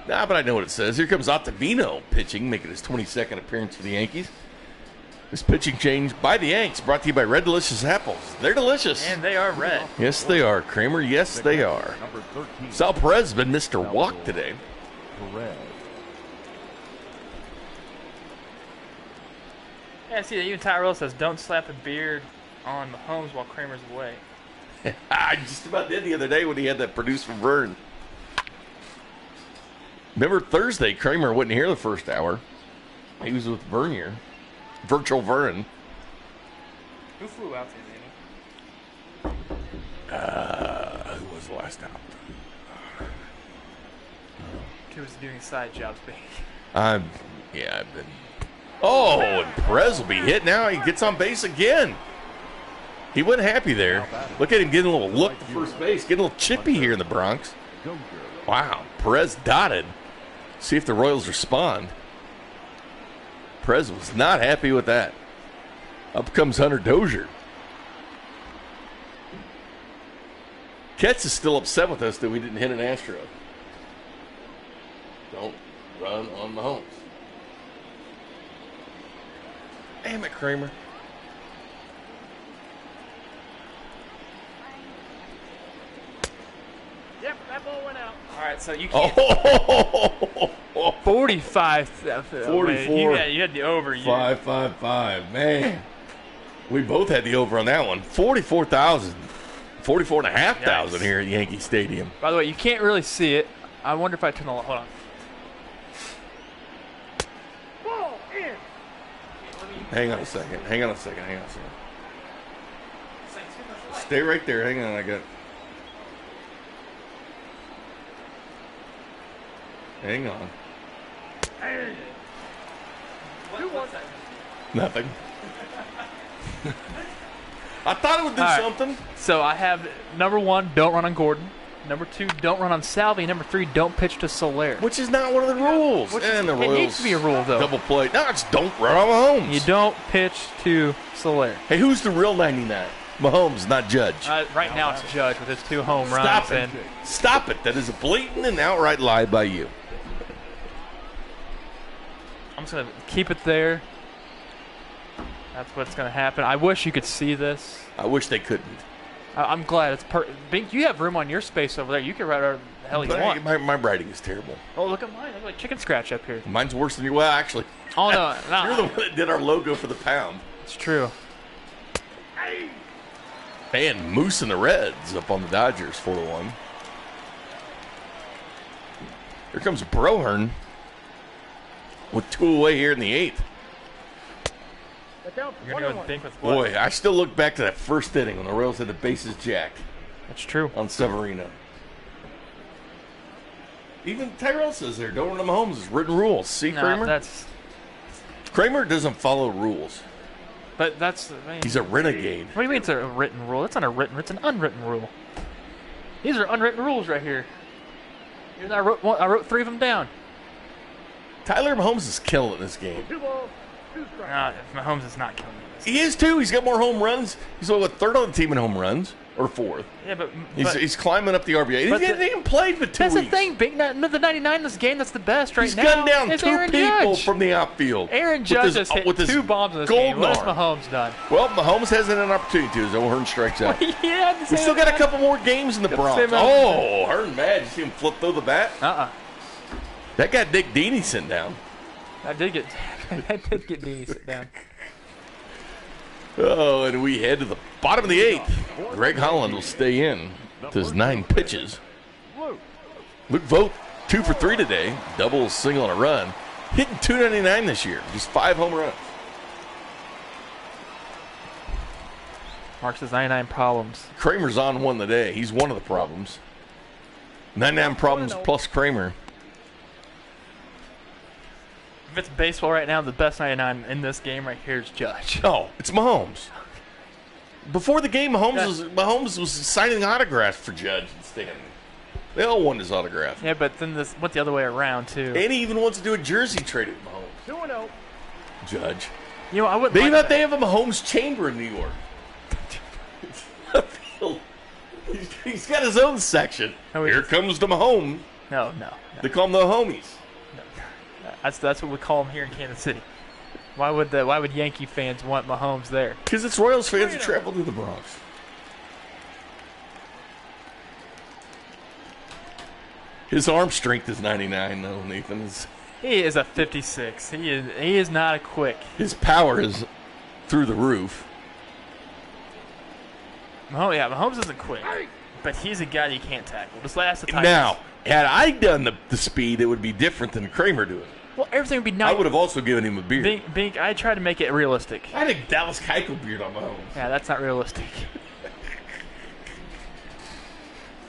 Nah, but I know what it says. Here comes Ottavino pitching, making his 22nd appearance for the Yankees. This pitching change by the Yanks, brought to you by Red Delicious Apples. They're delicious. And they are red. Yes, they are, Kramer. Yes, they are. Number 13. Sal Perez has been Mr. Walk today. Perez. Yeah, see, even Tyrell says, don't slap a beard on Mahomes while Kramer's away. I just about did the other day when he had that produced from Vern. Remember Thursday, Kramer wasn't here the first hour. He was with Vernier. Virtual Vern. Who flew out there, Danny? Who was the last out? Who was doing side jobs, baby? I've been. Oh, and Perez will be hit now. He gets on base again. He wasn't happy there. Look at him getting a little look to first base, getting a little chippy here in the Bronx. Wow, Perez dotted. See if the Royals respond. Perez was not happy with that. Up comes Hunter Dozier. Ketz is still upset with us that we didn't hit an Astro. Don't run on Mahomes. Damn it, Kramer. That ball went out. All right, so you can't. Oh, 45. 44. You had the over. 555. Man, we both had the over on that one. 44,000. 44,500 here at Yankee Stadium. By the way, you can't really see it. I wonder if I turn the light. Hold on. Ball in. Hang on a second. Stay right there. Hang on. Hang on. Hey. What's that? Nothing. I thought it would do something. So I have number 1, don't run on Gordon. Number 2, don't run on Salvi. Number 3, don't pitch to Soler. Which is not one of the rules. It Royals needs to be a rule, though. double play. No, it's don't run on Mahomes. You don't pitch to Soler. Hey, who's the real 99? Mahomes, not Judge. Right now it's Judge with his 2 home runs. Stop it. That is a blatant and outright lie by you. I'm just going to keep it there. That's what's going to happen. I wish you could see this. I wish they couldn't. I'm glad it's Bink, you have room on your space over there. You can write whatever the hell you want. My writing is terrible. Oh, look at mine. It's like chicken scratch up here. Mine's worse than you. Well, actually. Oh, no. You're the one that did our logo for the pound. It's true. And Moose and the Reds up on the Dodgers 4-1. Here comes Brohern with 2 away here in the 8th. You're going to go with Bink with what? Boy, I still look back to that first inning when the Royals had the bases jacked. That's true. On Severino. Even Tyrell says there, don't run on Mahomes. It's written rules. See, Kramer? Kramer doesn't follow rules. But he's a renegade. What do you mean it's a written rule? It's not a written. It's an unwritten rule. These are unwritten rules right here. I wrote 3 of them down. Tyler Mahomes is killing this game. 2 balls, 2 strikes. Mahomes is not killing this. He is too. He's got more home runs. He's what, 3rd on the team in home runs or 4th. Yeah, but he's climbing up the RBI. He hasn't even played for 2 weeks. That's the thing. Big, the 99 in this game. That's the best right now. He's gunned down it's 2 Aaron people Judge. from the outfield. Aaron Judge has hit 2 bombs in this game. What has Mahomes done? Well, Mahomes hasn't had an opportunity to. As O'Hearn strikes out. Yeah, we still got a couple more games in the Bronx. Oh, Hearn mad. You see him flip through the bat? That got Dick Deeney sent down. I did get Deeney sent down. Oh, and we head to the bottom of the 8th. Greg Holland will stay in to his 9 pitches. Luke Vogt, 2 for 3 today. Double, single, and a run. Hitting .299 this year. Just 5 home runs. Mark says 99 problems. Kramer's on one today. He's one of the problems. 99 problems plus Kramer. If it's baseball right now, the best 99 in this game right here is Judge. Oh, it's Mahomes. Before the game, Mahomes was signing autographs for Judge and Stanton. They all wanted his autograph. Yeah, but then this went the other way around, too. And he even wants to do a jersey trade with Mahomes. 2-0. Judge. You know, I wouldn't. They have a Mahomes chamber in New York. He's got his own section. No, Here comes the Mahomes. No. They call them the homies. That's what we call them here in Kansas City. Why would Yankee fans want Mahomes there? Because it's Royals fans that travel to the Bronx. His arm strength is 99, though, Nathan. He is a 56. He is not a quick. His power is through the roof. Mahomes isn't quick, but he's a guy you can't tackle. Just ask the Titans. Now, had I done the speed, it would be different than Kramer doing. Well, everything would be nice. I would have also given him a beard. Bink, I tried to make it realistic. I had a Dallas Keuchel beard on Mahomes. Yeah, that's not realistic.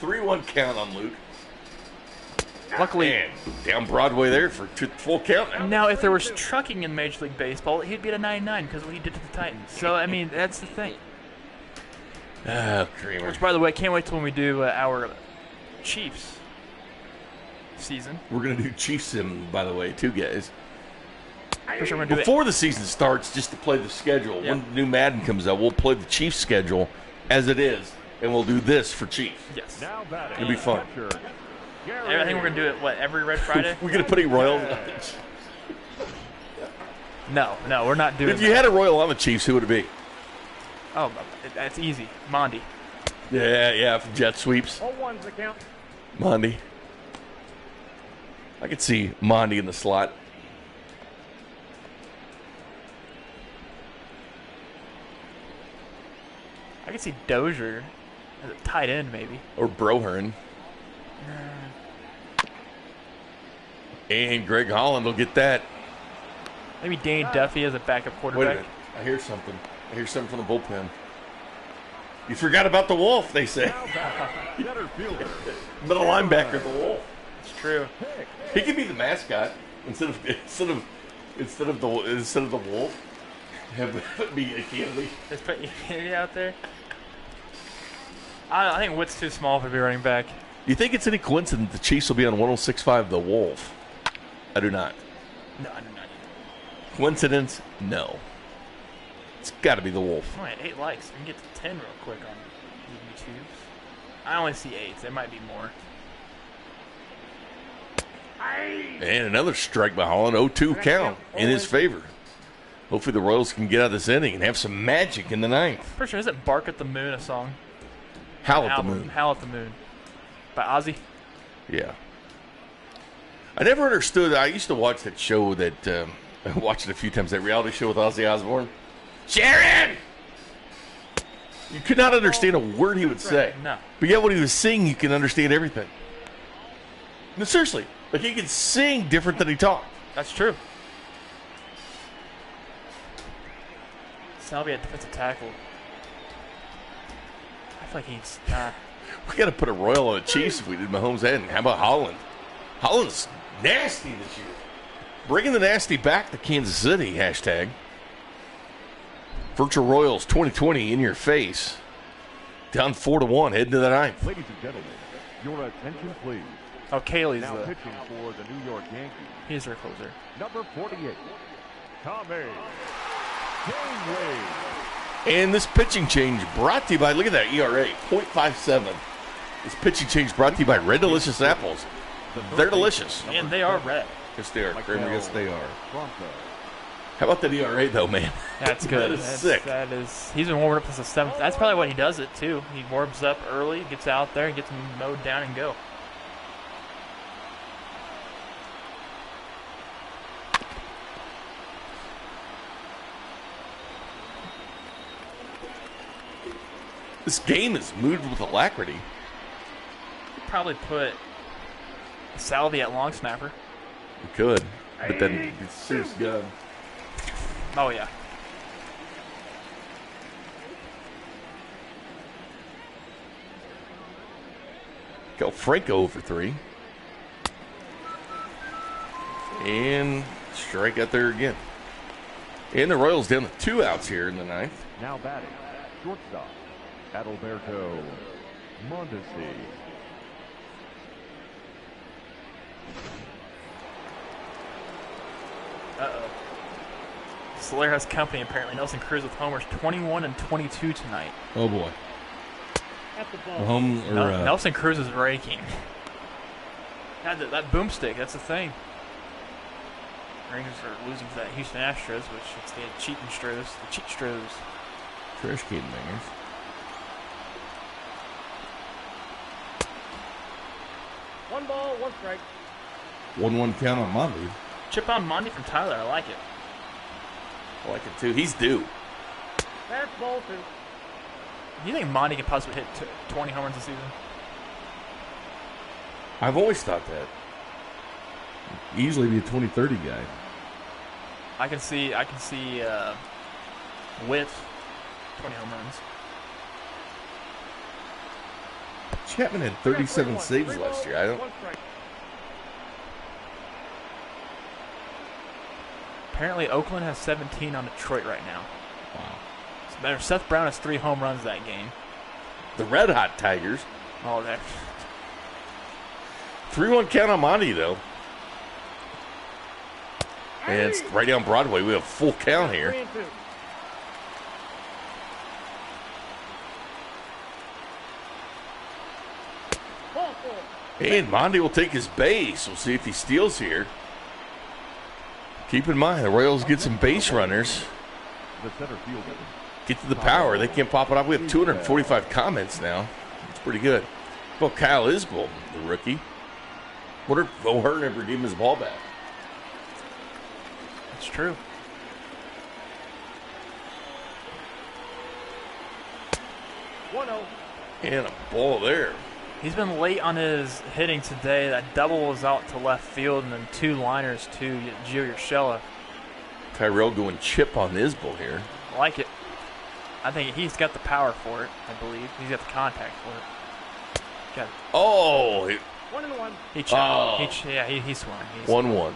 3-1 count on Luke. Luckily, man, down Broadway there for full count now. Now, if there was trucking in Major League Baseball, he'd be at a 99 because of what he did to the Titans. So, I mean, that's the thing. Oh, Kramer. Which, by the way, I can't wait till when we do our Chiefs season. We're going to do Chiefs sim, by the way, too, guys. Sure Before the season starts, just to play the schedule. Yep. When new Madden comes out, we'll play the Chiefs schedule as it is, and we'll do this for Chiefs. Yes. It'll be fun. I think we're going to do it, every Red Friday? We're going to put a Royal. No, we're not doing If you had a Royal on the Chiefs, who would it be? Oh, that's easy. Mondi. Yeah, from jet sweeps. 0-1's the count. Mondi. I could see Mondi in the slot. I could see Dozier as a tight end, maybe. Or Brohern. And Greg Holland will get that. Maybe Danny Duffy as a backup Wait quarterback. a minute. I hear something. I hear something from the bullpen. You forgot about the Wolf, they say. Center fielder. Middle linebacker, the Wolf. It's true. He could be the mascot instead of the Wolf. Have it be a candy. Let's put Unity out there. I think Witt's too small to be running back. Do you think it's any coincidence the Chiefs will be on 106.5 The Wolf? I do not. No, I do not. Coincidence? No. It's got to be The Wolf. Oh, I had 8 likes. We can get to 10 real quick on YouTube. I only see 8. There might be more. And another strike by Holland. 0-2 count in his favor. Hopefully the Royals can get out of this inning and have some magic in the ninth. Pretty sure, isn't Bark at the Moon a song? Howl at the Moon. Howl at the Moon. By Ozzy. Yeah. I never understood. I used to watch that show that I watched it a few times, that reality show with Ozzy Osbourne. Sharon! You could not understand a word he would say. No. But yet when he was singing, you can understand everything. No, seriously. Like he could sing different than he talked. That's true. Salvi at defensive tackle. I feel like he's... We got to put a Royal on the Chiefs if we did Mahomes' head. And how about Holland? Holland's nasty this year. Bringing the nasty back to Kansas City, hashtag. Virtual Royals 2020 in your face. Down 4-1, heading to the ninth. Ladies and gentlemen, your attention please. Oh, Kaylee's Now the... pitching for the New York Yankees, He's their closer. number 48, Tommy Janeway. And this pitching change brought to you by, look at that ERA, 0.57. This pitching change brought to you by Red Delicious Apples. They're delicious. And they are red. Yes, they are. Kramer, yes, they are. Bronco. How about that ERA, though, man? That's good. That is sick. That is. He's been warming up since the 7th. That's probably what he does it, too. He warms up early, gets out there, gets him mowed down and go. This game is moved with alacrity. Probably put Salvi at long snapper. We could, but then it's serious gun. Oh, yeah. Go Franco over 3. And strike out there again. And the Royals down to 2 outs here in the ninth. Now batting, shortstop, Adalberto Mondesi. Uh-oh. Solaire has company, apparently. Nelson Cruz with homers 21 and 22 tonight. Oh, boy. At the ball. Home or Nelson Cruz is raking. That boomstick, that's the thing. Rangers are losing to that Houston Astros, which it's the cheat Stros. trash can bangers. One ball, one strike. 1-1 count on Monday. Chip on Monday from Tyler, I like it. I like it too. He's due. That's ball two. Do you think Monty can possibly hit 20 home runs this season? I've always thought that. Easily be a 20-30 guy. I can see Witt 20 home runs. Chapman had 37 saves last year. I don't. One strike. Apparently Oakland has 17 on Detroit right now. Wow. It's better. Seth Brown has 3 home runs that game. The Red Hot Tigers. Oh, that 3-1 count on Monty, though. And it's right down Broadway. We have full count here. 3-2. Ball four. And Monty will take his base. We'll see if he steals here. Keep in mind, the Royals get some base runners. The center fielder, Get to the power. They can't pop it up. We have 245 comments now. It's pretty good. Well, Kyle Isbell, the rookie. What if O'Hearn ever gave him his ball back? That's true. And a ball there. He's been late on his hitting today. That double was out to left field, and then 2 liners to Gio Urshela. Tyrell going chip on Isbell here. I like it. I think he's got the power for it, I believe. He's got the contact for it. Got it. Oh, 1-1. He checked. Oh. He swung. 1-1.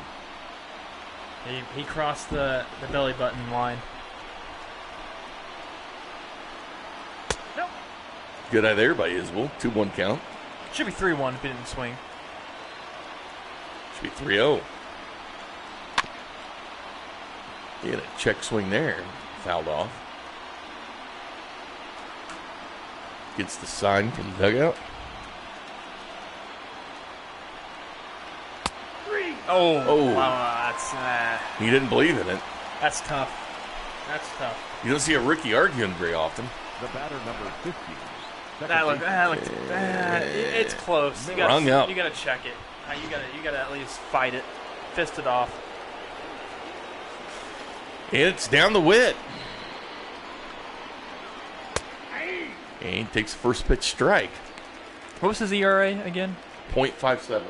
He crossed the belly button line. Nope. Good eye there by Isbell. 2-1 count. Should be 3-1 if he didn't swing. Should be 3-0. He had a check swing there. Fouled off. Gets the sign from the dugout. Oh. Wow, He didn't believe in it. that's tough. That's tough. You don't see a rookie arguing very often. The batter number 50. It's close. You Rung up. You gotta check it. You gotta at least fight it, fist it off. And it's down the wit. And he takes the first pitch strike. What was his ERA again? .57.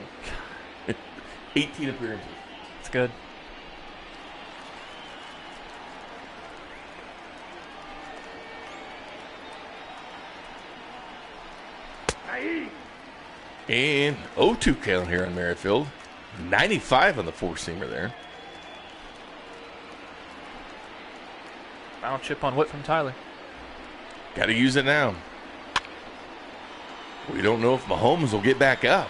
18 appearances. It's good. And 0-2 count here on Merrifield. 95 on the four-seamer there. Final chip on Whit from Tyler. Got to use it now. We don't know if Mahomes will get back up.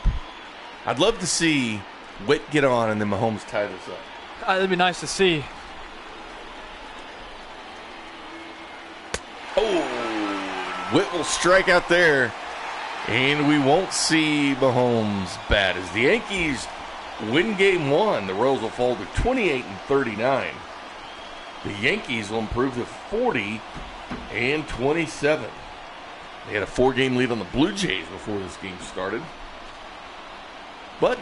I'd love to see Whit get on and then Mahomes tie this up. It'd be nice to see. Oh, Whit will strike out there. And we won't see Mahomes bat as the Yankees win game 1. The Royals will fall to 28-39. The Yankees will improve to 40-27. They had a 4-game lead on the Blue Jays before this game started. But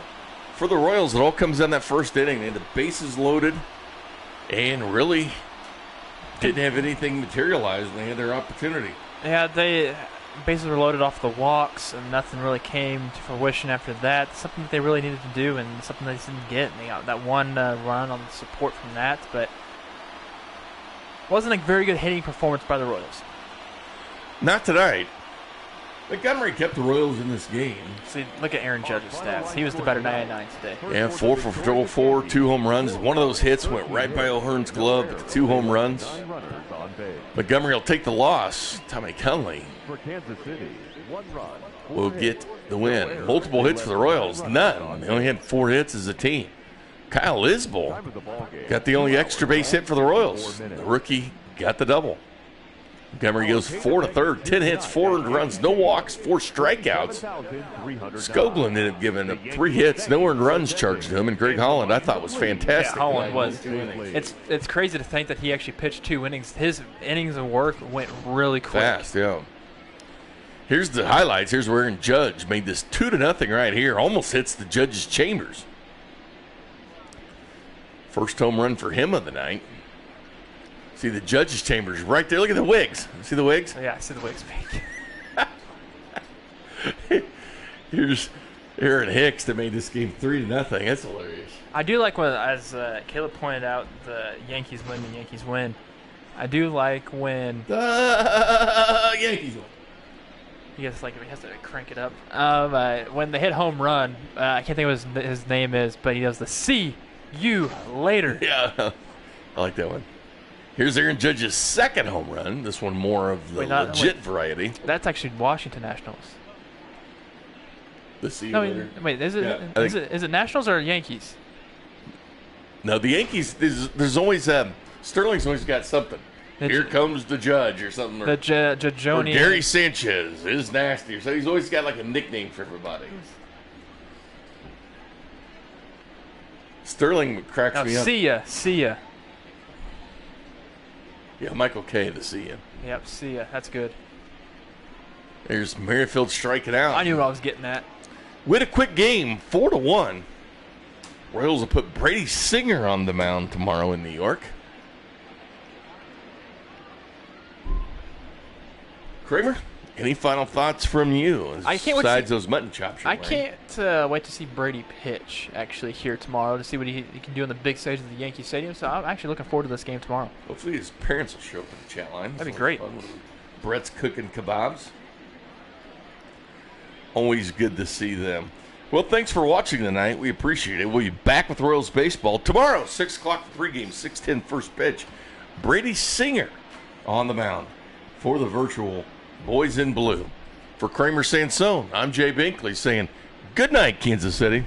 for the Royals, it all comes down that first inning. They had the bases loaded and really didn't have anything materialize when they had their opportunity. Yeah, they bases were loaded off the walks, and nothing really came to fruition after that. Something that they really needed to do, and something they just didn't get. And they got that one run on the support from that, but wasn't a very good hitting performance by the Royals. Not tonight. Montgomery kept the Royals in this game. See, look at Aaron Judge's stats. He was the better 99 today. Yeah, 4 for 4, 2 home runs. One of those hits went right by O'Hearn's glove, but the 2 home runs. Montgomery will take the loss. Tommy Cunley For Kansas City, 1 run. will get the win. Multiple hits for the Royals. None. They only had 4 hits as a team. Kyle Isbell got the only extra base hit for the Royals. The rookie got the double. Montgomery goes 4 to third, 10 hits, 4 earned runs, no walks, 4 strikeouts. Skoglund ended up giving up 3 hits, no earned runs charged to him, and Greg Holland I thought was fantastic. Yeah, Holland was. It's crazy to think that he actually pitched 2 innings. His innings of work went really quick. Fast, yeah. Here's the highlights. Here's where Aaron Judge made this 2-0 right here. Almost hits the Judge's chambers. First home run for him of the night. See the Judge's chambers right there. Look at the wigs. See the wigs? Yeah, I see the wigs. Here's Aaron Hicks that made this game 3-0. That's hilarious. I do like when, as Caleb pointed out, the Yankees win. I do like when The Yankees win. he has to crank it up. When they hit home run, I can't think of what his name is, but he does the "see you later." Yeah, I like that one. Here's Aaron Judge's second home run. This one more of the legit variety. That's actually Washington Nationals. The see you No, later. wait, is it? Yeah, Is it Nationals or Yankees? No, the Yankees. There's always Sterling's always got something. Here comes the Judge or something. Or The Jajonian. Gary Sanchez is nasty. So he's always got like a nickname for everybody. Sterling cracks me up. See ya. Yeah, Michael K. The see ya. Yep, see ya. That's good. There's Merrifield striking out. I knew what I was getting at. With a quick game, 4-1. Royals will put Brady Singer on the mound tomorrow in New York. Kramer, any final thoughts from you I can't wait besides those mutton chops? I can't wait to see Brady pitch actually here tomorrow to see what he can do on the big stage of the Yankee Stadium. So I'm actually looking forward to this game tomorrow. Hopefully his parents will show up in the chat line. That'd be great. Brett's cooking kebabs. Always good to see them. Well, thanks for watching tonight. We appreciate it. We'll be back with Royals baseball tomorrow, 6 o'clock for pregame, 6:10 first pitch. Brady Singer on the mound for the virtual Boys in Blue. For Kramer Sansone, I'm Jay Binkley saying good night, Kansas City.